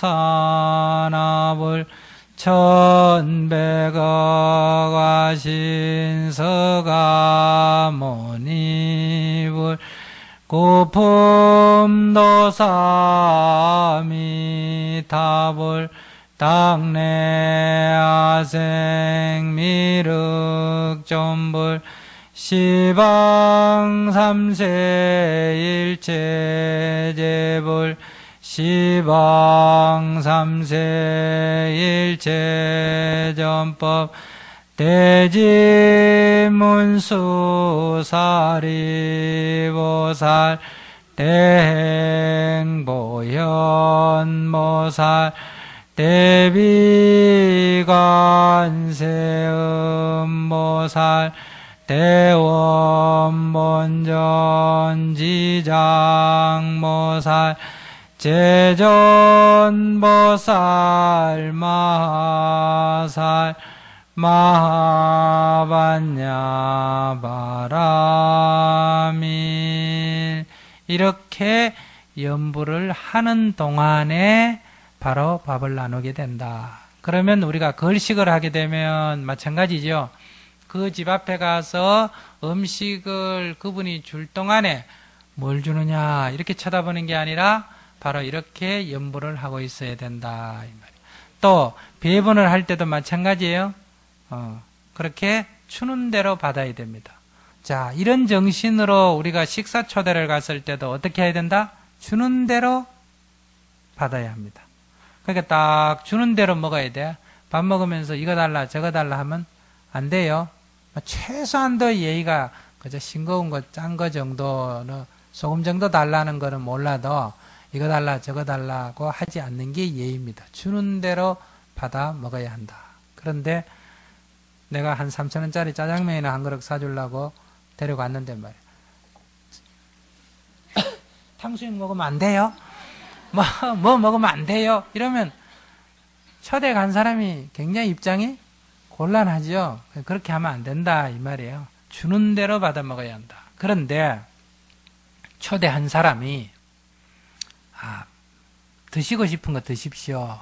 천백억아신서가모니불 구품도사미타불 당내아생미륵존불 시방삼세일체제불 시방삼세일체전법 대지문수사리보살 대행보현보살 대비관세음보살 대원본전지장보살 제전보살 마하살 마하반야바라밀 이렇게 연부를 하는 동안에 바로 밥을 나누게 된다. 그러면 우리가 걸식을 하게 되면 마찬가지죠. 그 집 앞에 가서 음식을 그분이 줄 동안에 뭘 주느냐 이렇게 쳐다보는 게 아니라 바로 이렇게 연부를 하고 있어야 된다. 이 말이에요. 또 배분을 할 때도 마찬가지예요. 그렇게 주는 대로 받아야 됩니다. 자, 이런 정신으로 우리가 식사 초대를 갔을 때도 어떻게 해야 된다? 주는 대로 받아야 합니다. 그러니까 딱 주는 대로 먹어야 돼. 밥 먹으면서 이거 달라 저거 달라 하면 안 돼요. 최소한도 예의가 그저 싱거운 거 짠 거 정도는 소금 정도 달라는 거는 몰라도 이거 달라 저거 달라고 하지 않는 게 예의입니다. 주는 대로 받아 먹어야 한다. 그런데 내가 한 3,000원짜리 짜장면이나 한 그릇 사주려고 데려갔는데 말이야. 탕수육 먹으면 안 돼요? 뭐 먹으면 안 돼요? 이러면 초대 간 사람이 굉장히 입장이 곤란하죠. 그렇게 하면 안 된다 이 말이에요. 주는 대로 받아 먹어야 한다. 그런데 초대한 사람이 드시고 싶은 거 드십시오.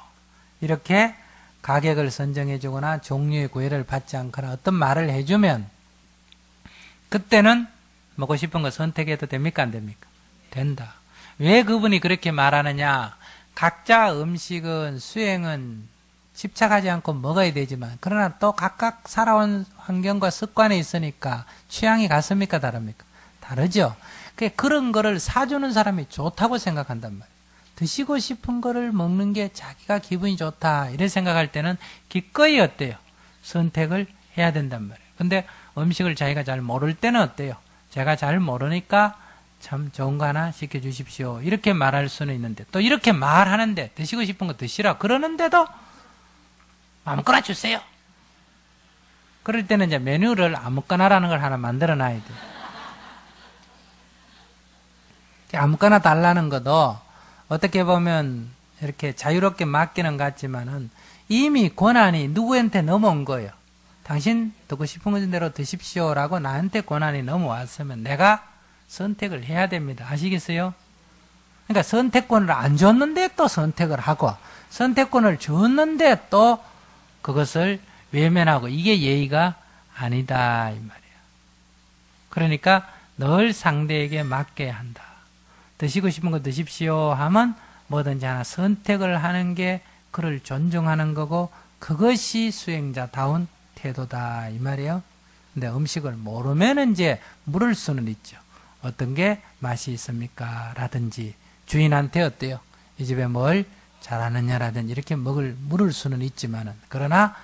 이렇게 가격을 선정해 주거나 종류의 구애를 받지 않거나 어떤 말을 해주면 그때는 먹고 싶은 거 선택해도 됩니까? 안 됩니까? 된다. 왜 그분이 그렇게 말하느냐? 각자 음식은 수행은 집착하지 않고 먹어야 되지만 그러나 또 각각 살아온 환경과 습관이 있으니까 취향이 같습니까? 다릅니까? 다르죠. 그런 거를 사주는 사람이 좋다고 생각한단 말이에요. 드시고 싶은 거를 먹는 게 자기가 기분이 좋다 이렇게 생각할 때는 기꺼이 어때요? 선택을 해야 된단 말이에요. 근데 음식을 자기가 잘 모를 때는 어때요? 제가 잘 모르니까 참 좋은 거 하나 시켜주십시오. 이렇게 말할 수는 있는데 또 이렇게 말하는데 드시고 싶은 거 드시라 그러는데도 아무거나 주세요. 그럴 때는 이제 메뉴를 아무거나라는 걸 하나 만들어 놔야 돼요. 아무거나 달라는 것도 어떻게 보면 이렇게 자유롭게 맡기는 것 같지만은 이미 권한이 누구한테 넘어온 거예요. 당신 듣고 싶은 대로 드십시오라고 나한테 권한이 넘어왔으면 내가 선택을 해야 됩니다. 아시겠어요? 그러니까 선택권을 안 줬는데 또 선택을 하고 선택권을 줬는데 또 그것을 외면하고 이게 예의가 아니다 이 말이에요. 그러니까 늘 상대에게 맡겨야 한다. 드시고 싶은 거 드십시오 하면 뭐든지 하나 선택을 하는 게 그를 존중하는 거고 그것이 수행자다운 태도다 이 말이에요. 근데 음식을 모르면 이제 물을 수는 있죠. 어떤 게 맛이 있습니까? 라든지 주인한테 어때요? 이 집에 뭘 잘하느냐라든지 이렇게 물을 수는 있지만은 그러나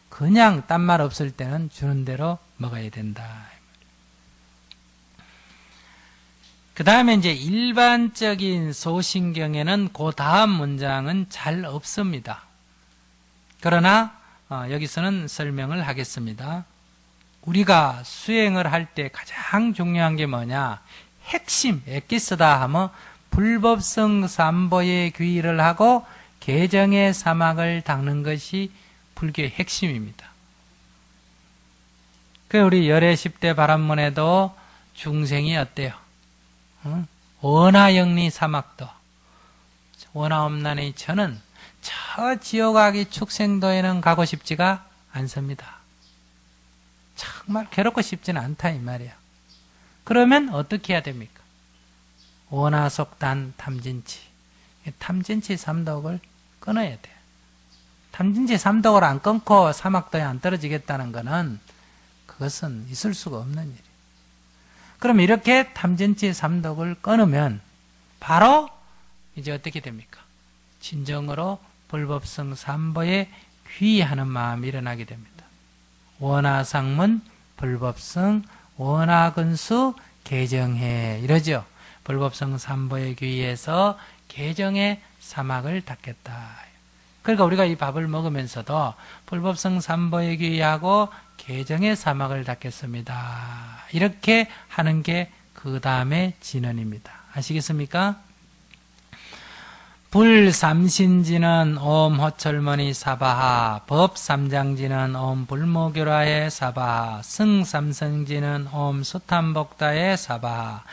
그냥 딴 말 없을 때는 주는 대로 먹어야 된다. 그 다음에 이제 일반적인 소신경에는 그 다음 문장은 잘 없습니다. 그러나 여기서는 설명을 하겠습니다. 우리가 수행을 할 때 가장 중요한 게 뭐냐? 핵심, 엑기스다 하면 불법성 삼보의 귀의를 하고 개정의 사막을 닦는 것이 불교의 핵심입니다. 그 우리 열애 10대 바람문에도 중생이 어때요? 원하영리 사막도 원하없나니 저는 저 지옥아기 축생도에는 가고 싶지가 않습니다. 정말 괴롭고 싶지는 않다 이 말이야. 그러면 어떻게 해야 됩니까? 원하속단 탐진치 탐진치 삼독을 끊어야 돼요. 탐진치 삼독을 안 끊고 사막도에 안 떨어지겠다는 것은 그것은 있을 수가 없는 일이에요. 그럼 이렇게 탐진치 삼독을 끊으면 바로 이제 어떻게 됩니까? 진정으로 불법성 삼보에 귀의하는 마음이 일어나게 됩니다. 원하상문 불법성 원하근수 개정해 이러죠. 불법성 삼보에 귀의해서 개정의 사막을 닦겠다. 그러니까 우리가 이 밥을 먹으면서도 불법성 삼보에 귀의하고 개정의 사막을 닦겠습니다. 이렇게 하는 게 그 다음에 진언입니다. 아시겠습니까? 불삼신지는 옴 호철머니 사바하, 법삼장지는 옴 불모교라의 사바하, 승삼성지는 옴 수탐복다의 사바하,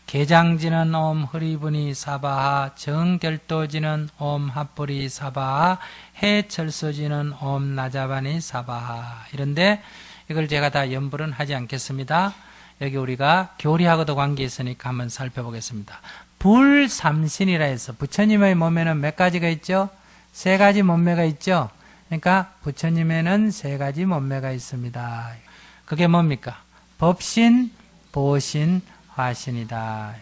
개장지는 옴 흐리분이 사바하, 정결도지는 옴 합불이 사바하, 해철소지는 옴 나자반이 사바하. 이런데 이걸 제가 다 연불은 하지 않겠습니다. 여기 우리가 교리하고도 관계 있으니까 한번 살펴보겠습니다. 불삼신이라 해서 부처님의 몸에는 몇 가지가 있죠? 세 가지 몸매가 있죠? 그러니까 부처님에는 세 가지 몸매가 있습니다. 그게 뭡니까? 법신, 보신, 화신이다.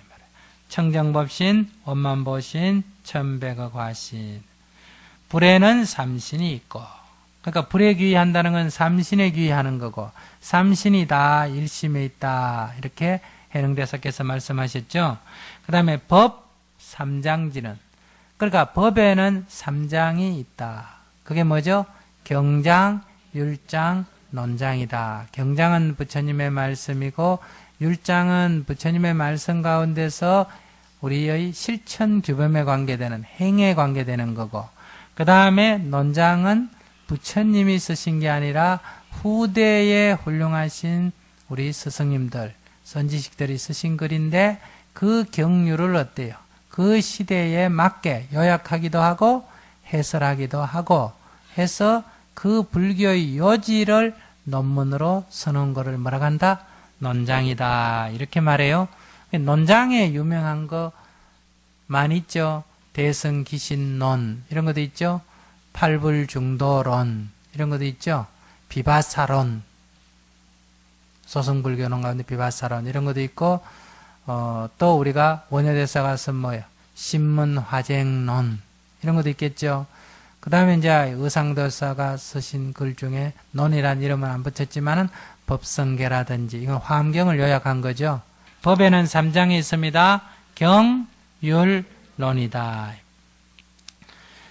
청정법신, 원만보신, 천백억 화신. 불에는 삼신이 있고, 그러니까 불에 귀의한다는 건 삼신에 귀의하는 거고, 삼신이 다 일심에 있다. 이렇게 해능대사께서 말씀하셨죠. 그 다음에 법 삼장지는, 그러니까 법에는 삼장이 있다. 그게 뭐죠? 경장, 율장, 논장이다. 경장은 부처님의 말씀이고 율장은 부처님의 말씀 가운데서 우리의 실천 규범에 관계되는 행에 관계되는 거고, 그 다음에 논장은 부처님이 쓰신 게 아니라 후대에 훌륭하신 우리 스승님들, 선지식들이 쓰신 글인데 그 경류를 어때요? 그 시대에 맞게 요약하기도 하고 해설하기도 하고 해서 그 불교의 요지를 논문으로 써놓은 거를 뭐라고 한다? 논장이다. 이렇게 말해요. 논장에 유명한 거 많이 있죠. 대승기신론 이런 것도 있죠. 팔불중도론 이런 것도 있죠. 비바사론, 소승불교론 가운데 비바사론 이런 것도 있고, 또 우리가 원효대사가 쓴 뭐예요? 신문화쟁론 이런 것도 있겠죠. 그 다음에 이제 의상도사가 쓰신 글 중에 논이란 이름은 안 붙였지만은 법성계라든지 이건 화엄경을 요약한 거죠. 법에는 3장이 있습니다. 경, 율, 논이다.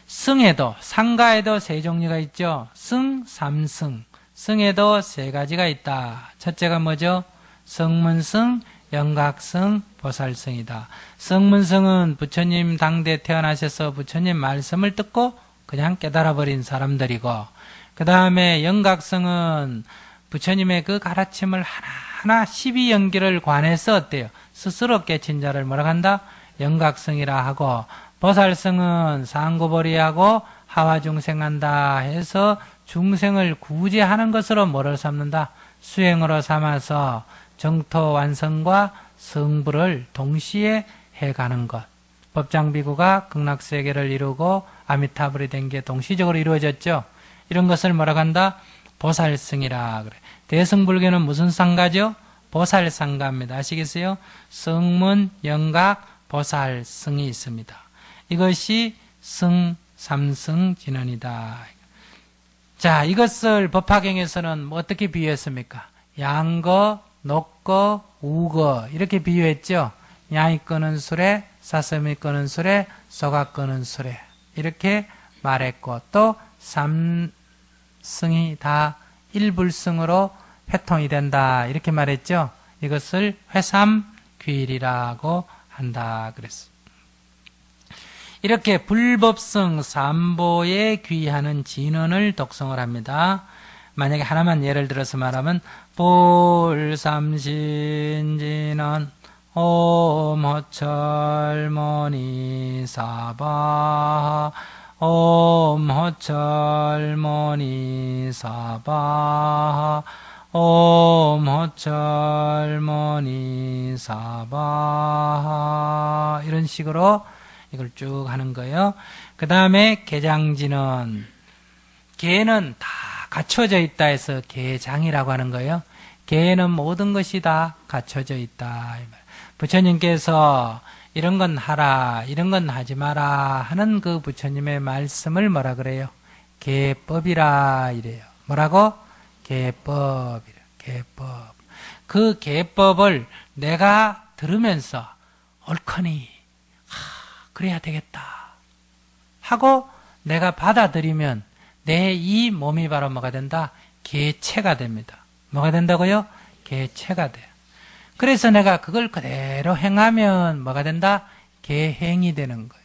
승에도 상가에도 세 종류가 있죠. 승, 삼승. 성에도 세 가지가 있다. 첫째가 뭐죠? 성문성, 영각성, 보살성이다. 성문성은 부처님 당대 태어나셔서 부처님 말씀을 듣고 그냥 깨달아버린 사람들이고, 그 다음에 영각성은 부처님의 그 가르침을 하나하나 12연기를 관해서 어때요? 스스로 깨친 자를 뭐라고 한다? 영각성이라 하고, 보살성은 상구보리하고 하와중생한다 해서 중생을 구제하는 것으로 뭐를 삼는다? 수행으로 삼아서 정토 완성과 성불을 동시에 해가는 것. 법장비구가 극락세계를 이루고 아미타불이 된 게 동시적으로 이루어졌죠. 이런 것을 뭐라고 한다? 보살성이라 그래. 대승불교는 무슨 상가죠? 보살상가입니다. 아시겠어요? 성문, 영각, 보살성이 있습니다. 이것이 성, 삼성, 진언이다. 자, 이것을 법화경에서는 어떻게 비유했습니까? 양거, 녹거, 우거 이렇게 비유했죠. 양이 끄는 수레, 사슴이 끄는 수레, 소가 끄는 수레 이렇게 말했고, 또 삼성이 다 일불성으로 회통이 된다 이렇게 말했죠. 이것을 회삼귀일이라고 한다 그랬어. 이렇게 불법성 삼보에 귀하는 진언을 독성을 합니다. 만약에 하나만 예를 들어서 말하면 불삼신진언 옴호철모니사바 옴호철모니사바 옴호철모니사바 이런 식으로 이걸 쭉 하는 거예요. 그 다음에 개장진은, 개는 다 갖춰져 있다 해서 개장이라고 하는 거예요. 개는 모든 것이 다 갖춰져 있다. 부처님께서 이런 건 하라, 이런 건 하지 마라 하는 그 부처님의 말씀을 뭐라 그래요? 개법이라 이래요. 뭐라고? 개법이라. 개법. 그 개법을 내가 들으면서 옳거니 그래야 되겠다 하고 내가 받아들이면 내 이 몸이 바로 뭐가 된다? 개체가 됩니다. 뭐가 된다고요? 개체가 돼요. 그래서 내가 그걸 그대로 행하면 뭐가 된다? 개행이 되는 거예요.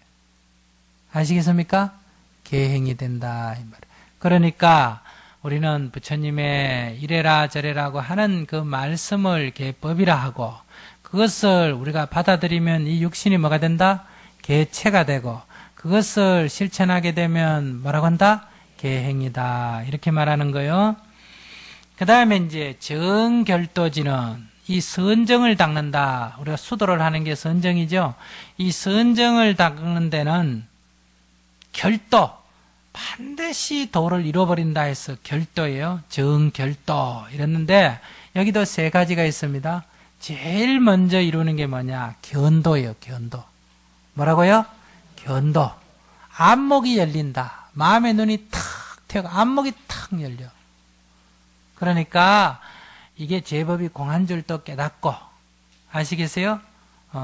아시겠습니까? 개행이 된다 이 말이에요. 그러니까 우리는 부처님의 이래라 저래라고 하는 그 말씀을 개법이라 하고, 그것을 우리가 받아들이면 이 육신이 뭐가 된다? 개체가 되고, 그것을 실천하게 되면 뭐라고 한다? 개행이다 이렇게 말하는 거예요. 그 다음에 이제 정결도지는 이 선정을 닦는다. 우리가 수도를 하는 게 선정이죠. 이 선정을 닦는 데는 결도, 반드시 도를 잃어버린다 해서 결도예요. 정결도 이랬는데 여기도 세 가지가 있습니다. 제일 먼저 이루는 게 뭐냐? 견도예요. 견도. 뭐라고요? 견도. 안목이 열린다. 마음의 눈이 탁 트고 안목이 탁 열려. 그러니까 이게 제법이 공한 줄도 깨닫고, 아시겠어요?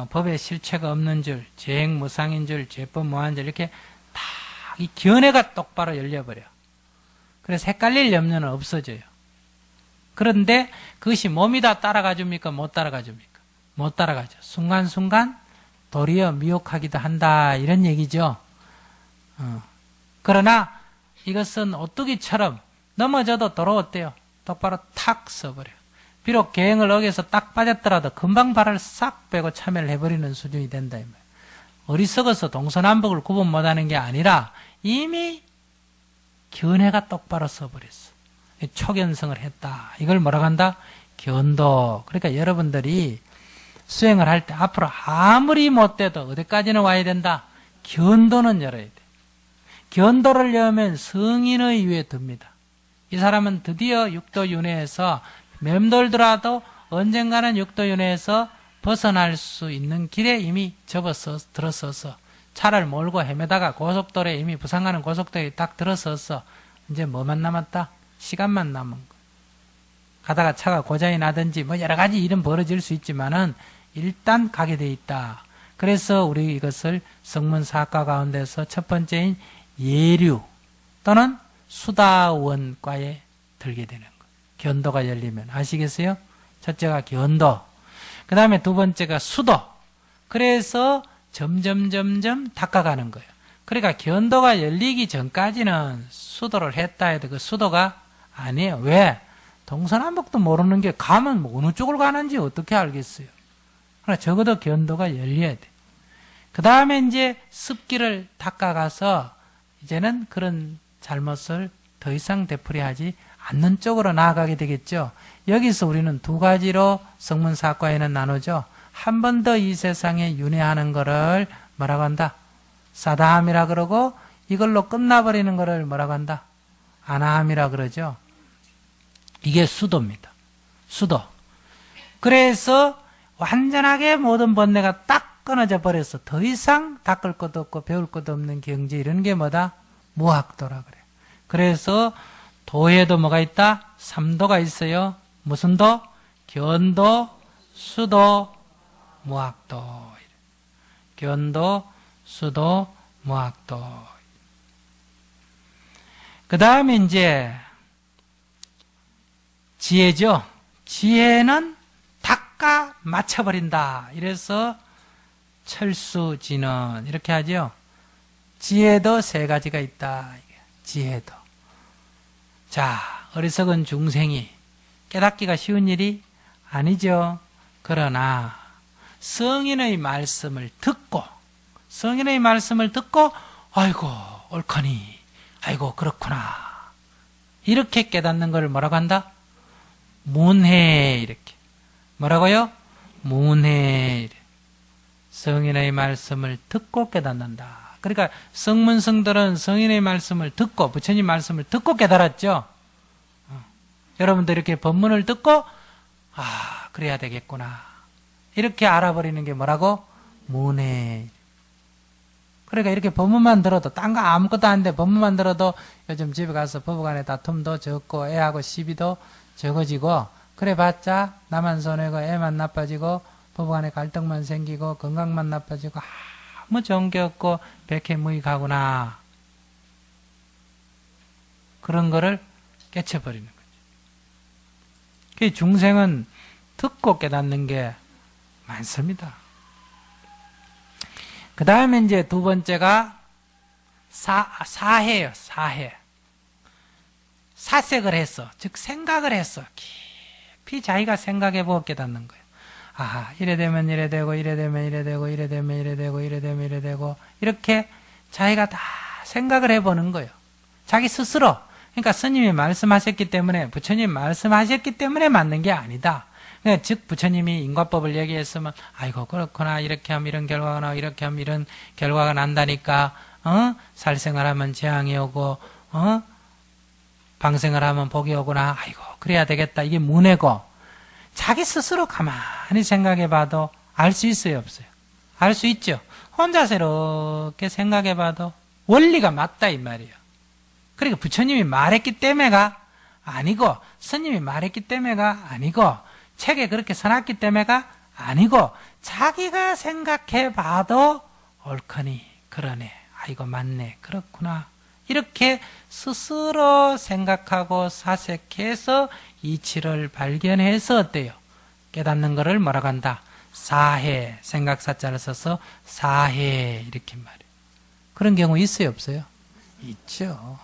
법에 실체가 없는 줄, 재행무상인 줄, 제법 무한 줄 이렇게 딱 이 견해가 똑바로 열려버려. 그래서 헷갈릴 염려는 없어져요. 그런데 그것이 몸이 다 따라가 줍니까? 못 따라가 줍니까? 못 따라가죠. 순간순간 도리어 미혹하기도 한다 이런 얘기죠. 그러나 이것은 오뚜기처럼 넘어져도 도로 어때요? 똑바로 탁 서버려요. 비록 계행을 어겨서 딱 빠졌더라도 금방 발을 싹 빼고 참여를 해버리는 수준이 된다. 어리석어서 동서남북을 구분 못하는 게 아니라 이미 견해가 똑바로 서버렸어. 초견성을 했다. 이걸 뭐라고 한다? 견도. 그러니까 여러분들이 수행을 할 때 앞으로 아무리 못돼도 어디까지는 와야 된다? 견도는 열어야 돼. 견도를 열면 성인의 위에 듭니다. 이 사람은 드디어 육도윤회에서 맴돌더라도 언젠가는 육도윤회에서 벗어날 수 있는 길에 이미 접어서 들어서서 차를 몰고 헤매다가 고속도로에 이미 부산가는 고속도로에 딱 들어서서 이제 뭐만 남았다? 시간만 남은 거. 가다가 차가 고장이 나든지 뭐 여러 가지 일은 벌어질 수 있지만은 일단 가게 돼 있다. 그래서 우리 이것을 성문사학과 가운데서 첫 번째인 예류 또는 수다원과에 들게 되는 거예요. 견도가 열리면. 아시겠어요? 첫째가 견도. 그 다음에 두 번째가 수도. 그래서 점점 닦아가는 거예요. 그러니까 견도가 열리기 전까지는 수도를 했다 해도 그 수도가 아니에요. 왜? 동서남북도 모르는 게 가면 뭐 어느 쪽을 가는지 어떻게 알겠어요? 그러나 적어도 견도가 열려야 돼. 그 다음에 이제 습기를 닦아가서 이제는 그런 잘못을 더 이상 되풀이하지 않는 쪽으로 나아가게 되겠죠. 여기서 우리는 두 가지로 성문사과에는 나누죠. 한 번 더 이 세상에 윤회하는 거를 뭐라고 한다? 사다함이라 그러고 이걸로 끝나버리는 거를 뭐라고 한다? 아나함이라 그러죠. 이게 수도입니다. 수도. 그래서 완전하게 모든 번뇌가 딱 끊어져 버려서 더 이상 닦을 것도 없고 배울 것도 없는 경지, 이런 게 뭐다? 무학도라 그래. 그래서 도에도 뭐가 있다? 3도가 있어요. 무슨 도? 견도, 수도, 무학도. 견도, 수도, 무학도. 그 다음에 이제 지혜죠. 지혜는 닦아 맞춰버린다. 이래서 철수지는 이렇게 하죠. 지혜도 세 가지가 있다. 지혜도. 자, 어리석은 중생이 깨닫기가 쉬운 일이 아니죠. 그러나 성인의 말씀을 듣고 아이고 옳거니, 아이고 그렇구나, 이렇게 깨닫는 걸 뭐라고 한다? 문해. 이렇게 뭐라고요? 문해. 성인의 말씀을 듣고 깨닫는다. 그러니까 성문성들은 성인의 말씀을 듣고, 부처님 말씀을 듣고 깨달았죠. 여러분도 이렇게 법문을 듣고 그래야 되겠구나, 이렇게 알아버리는 게 뭐라고? 문해. 그러니까 이렇게 법문만 들어도, 딴 거 아무것도 안 돼, 법문만 들어도 요즘 집에 가서 법관의 다툼도 적고 애하고 시비도 적어지고, 그래봤자 나만 손해고 애만 나빠지고 법관의 갈등만 생기고 건강만 나빠지고 아무 좋은 게 없고 백해무익하구나, 그런 거를 깨쳐버리는 거죠. 그 중생은 듣고 깨닫는 게 많습니다. 그 다음에 이제 두 번째가 사해예요. 사해. 사색을 했어. 즉 생각을 했어. 깊이 자기가 생각해보고 깨닫는 거예요. 이래 되면 이래 되고, 이래 되면 이래 되고, 이래 되면 이래 되고, 이래 되면 이래 되고, 이렇게 자기가 다 생각을 해보는 거예요. 자기 스스로. 그러니까 스님이 말씀하셨기 때문에, 부처님 말씀하셨기 때문에 맞는 게 아니다. 그러니까 즉 부처님이 인과법을 얘기했으면 아이고 그렇구나, 이렇게 하면 이런 결과가 나오고 이렇게 하면 이런 결과가 난다니까, 살생활하면 재앙이 오고 방생을 하면 복이 오구나, 아이고 그래야 되겠다, 이게 문해고, 자기 스스로 가만히 생각해봐도 알 수 있어요, 없어요? 알 수 있죠. 혼자서 이렇게 생각해봐도 원리가 맞다 이 말이에요. 그러니까 부처님이 말했기 때문에가 아니고, 스님이 말했기 때문에가 아니고, 책에 그렇게 써놨기 때문에가 아니고, 자기가 생각해봐도 옳거니, 그러네, 아이고 맞네, 그렇구나, 이렇게 스스로 생각하고 사색해서 이치를 발견해서 어때요? 깨닫는 거를 뭐라고 한다? 사해. 생각사자를 써서 사해, 이렇게 말해요. 그런 경우 있어요, 없어요? 있죠.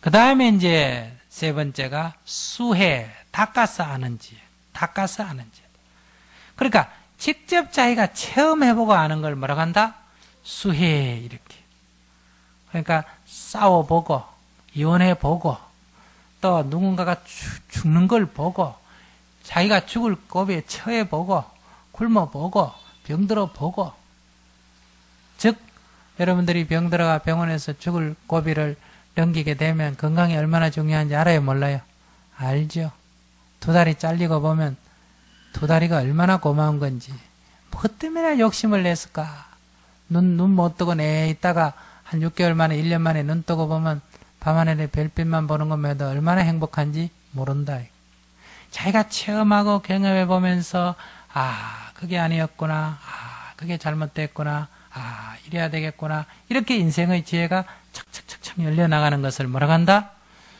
그 다음에 이제 세 번째가 수해. 닦아서 아는지. 닦아서 아는지. 그러니까 직접 자기가 체험해보고 아는 걸 뭐라고 한다? 수해. 이렇게. 그러니까 싸워보고, 이혼해보고, 또 누군가가 죽는 걸 보고, 자기가 죽을 고비에 처해보고, 굶어보고, 병들어보고. 즉 여러분들이 병들어가 병원에서 죽을 고비를 넘기게 되면 건강이 얼마나 중요한지 알아요, 몰라요? 알죠. 두 다리 잘리고 보면 두 다리가 얼마나 고마운 건지. 뭐 때문에 욕심을 냈을까? 눈 못 뜨고 내 있다가 한 6개월 만에 1년 만에 눈 뜨고 보면 밤하늘에 별빛만 보는 것만 해도 얼마나 행복한지 모른다. 자기가 체험하고 경험해보면서 그게 아니었구나, 그게 잘못됐구나, 이래야 되겠구나, 이렇게 인생의 지혜가 착착착착 열려나가는 것을 뭐라고 한다?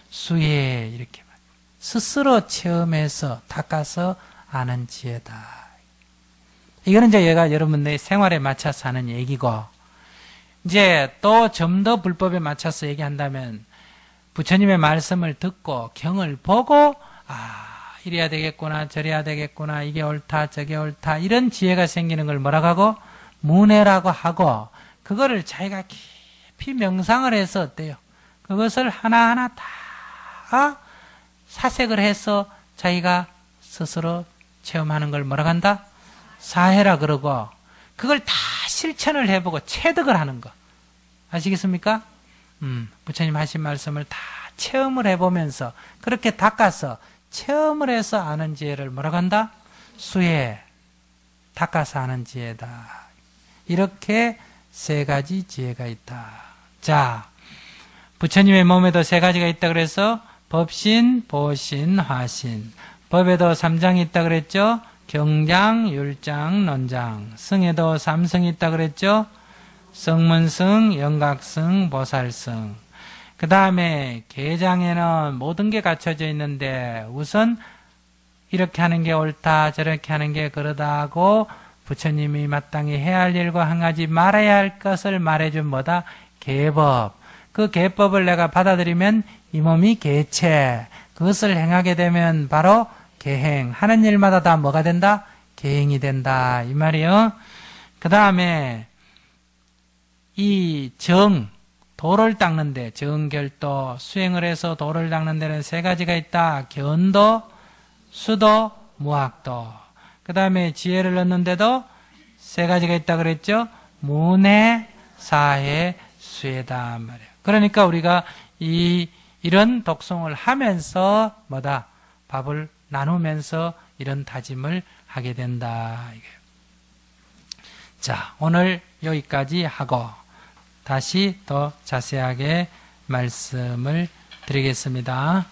수혜. 이렇게 스스로 체험해서 닦아서 아는 지혜다. 이거는 이제 얘가 여러분들의 생활에 맞춰서 하는 얘기고, 이제 또 좀 더 불법에 맞춰서 얘기한다면 부처님의 말씀을 듣고 경을 보고 이래야 되겠구나 저래야 되겠구나 이게 옳다 저게 옳다 이런 지혜가 생기는 걸 뭐라고 하고? 문해라고 하고, 그거를 자기가 깊이 명상을 해서 어때요? 그것을 하나하나 다 사색을 해서 자기가 스스로 체험하는 걸 뭐라고 한다? 사해라 그러고, 그걸 다 실천을 해보고 체득을 하는 거 아시겠습니까? 부처님 하신 말씀을 다 체험을 해보면서 그렇게 닦아서 체험을 해서 아는 지혜를 뭐라고 한다? 수혜. 닦아서 아는 지혜다. 이렇게 세 가지 지혜가 있다. 자, 부처님의 몸에도 세 가지가 있다 그래서 법신, 보신, 화신. 법에도 3장이 있다 그랬죠? 경장, 율장, 논장. 성에도 3성이 있다 그랬죠? 성문성, 영각성, 보살성. 그 다음에 계장에는 모든 게 갖춰져 있는데 우선 이렇게 하는 게 옳다 저렇게 하는 게 그러다 하고 부처님이 마땅히 해야 할 일과 한 가지 말아야 할 것을 말해준 뭐다? 계법. 그 계법을 내가 받아들이면 이 몸이 계체. 그것을 행하게 되면 바로 계행. 하는 일마다 다 뭐가 된다? 계행이 된다. 이 말이요. 그 다음에 이 도를 닦는데 정결도, 수행을 해서 도를 닦는 데는 세 가지가 있다. 견도, 수도, 무학도. 그 다음에 지혜를 얻는데도 세 가지가 있다 그랬죠. 문해, 사해, 수혜다 말이에요. 그러니까 우리가 이런 독송을 하면서 뭐다? 밥을 나누면서 이런 다짐을 하게 된다. 자, 오늘 여기까지 하고 다시 더 자세하게 말씀을 드리겠습니다.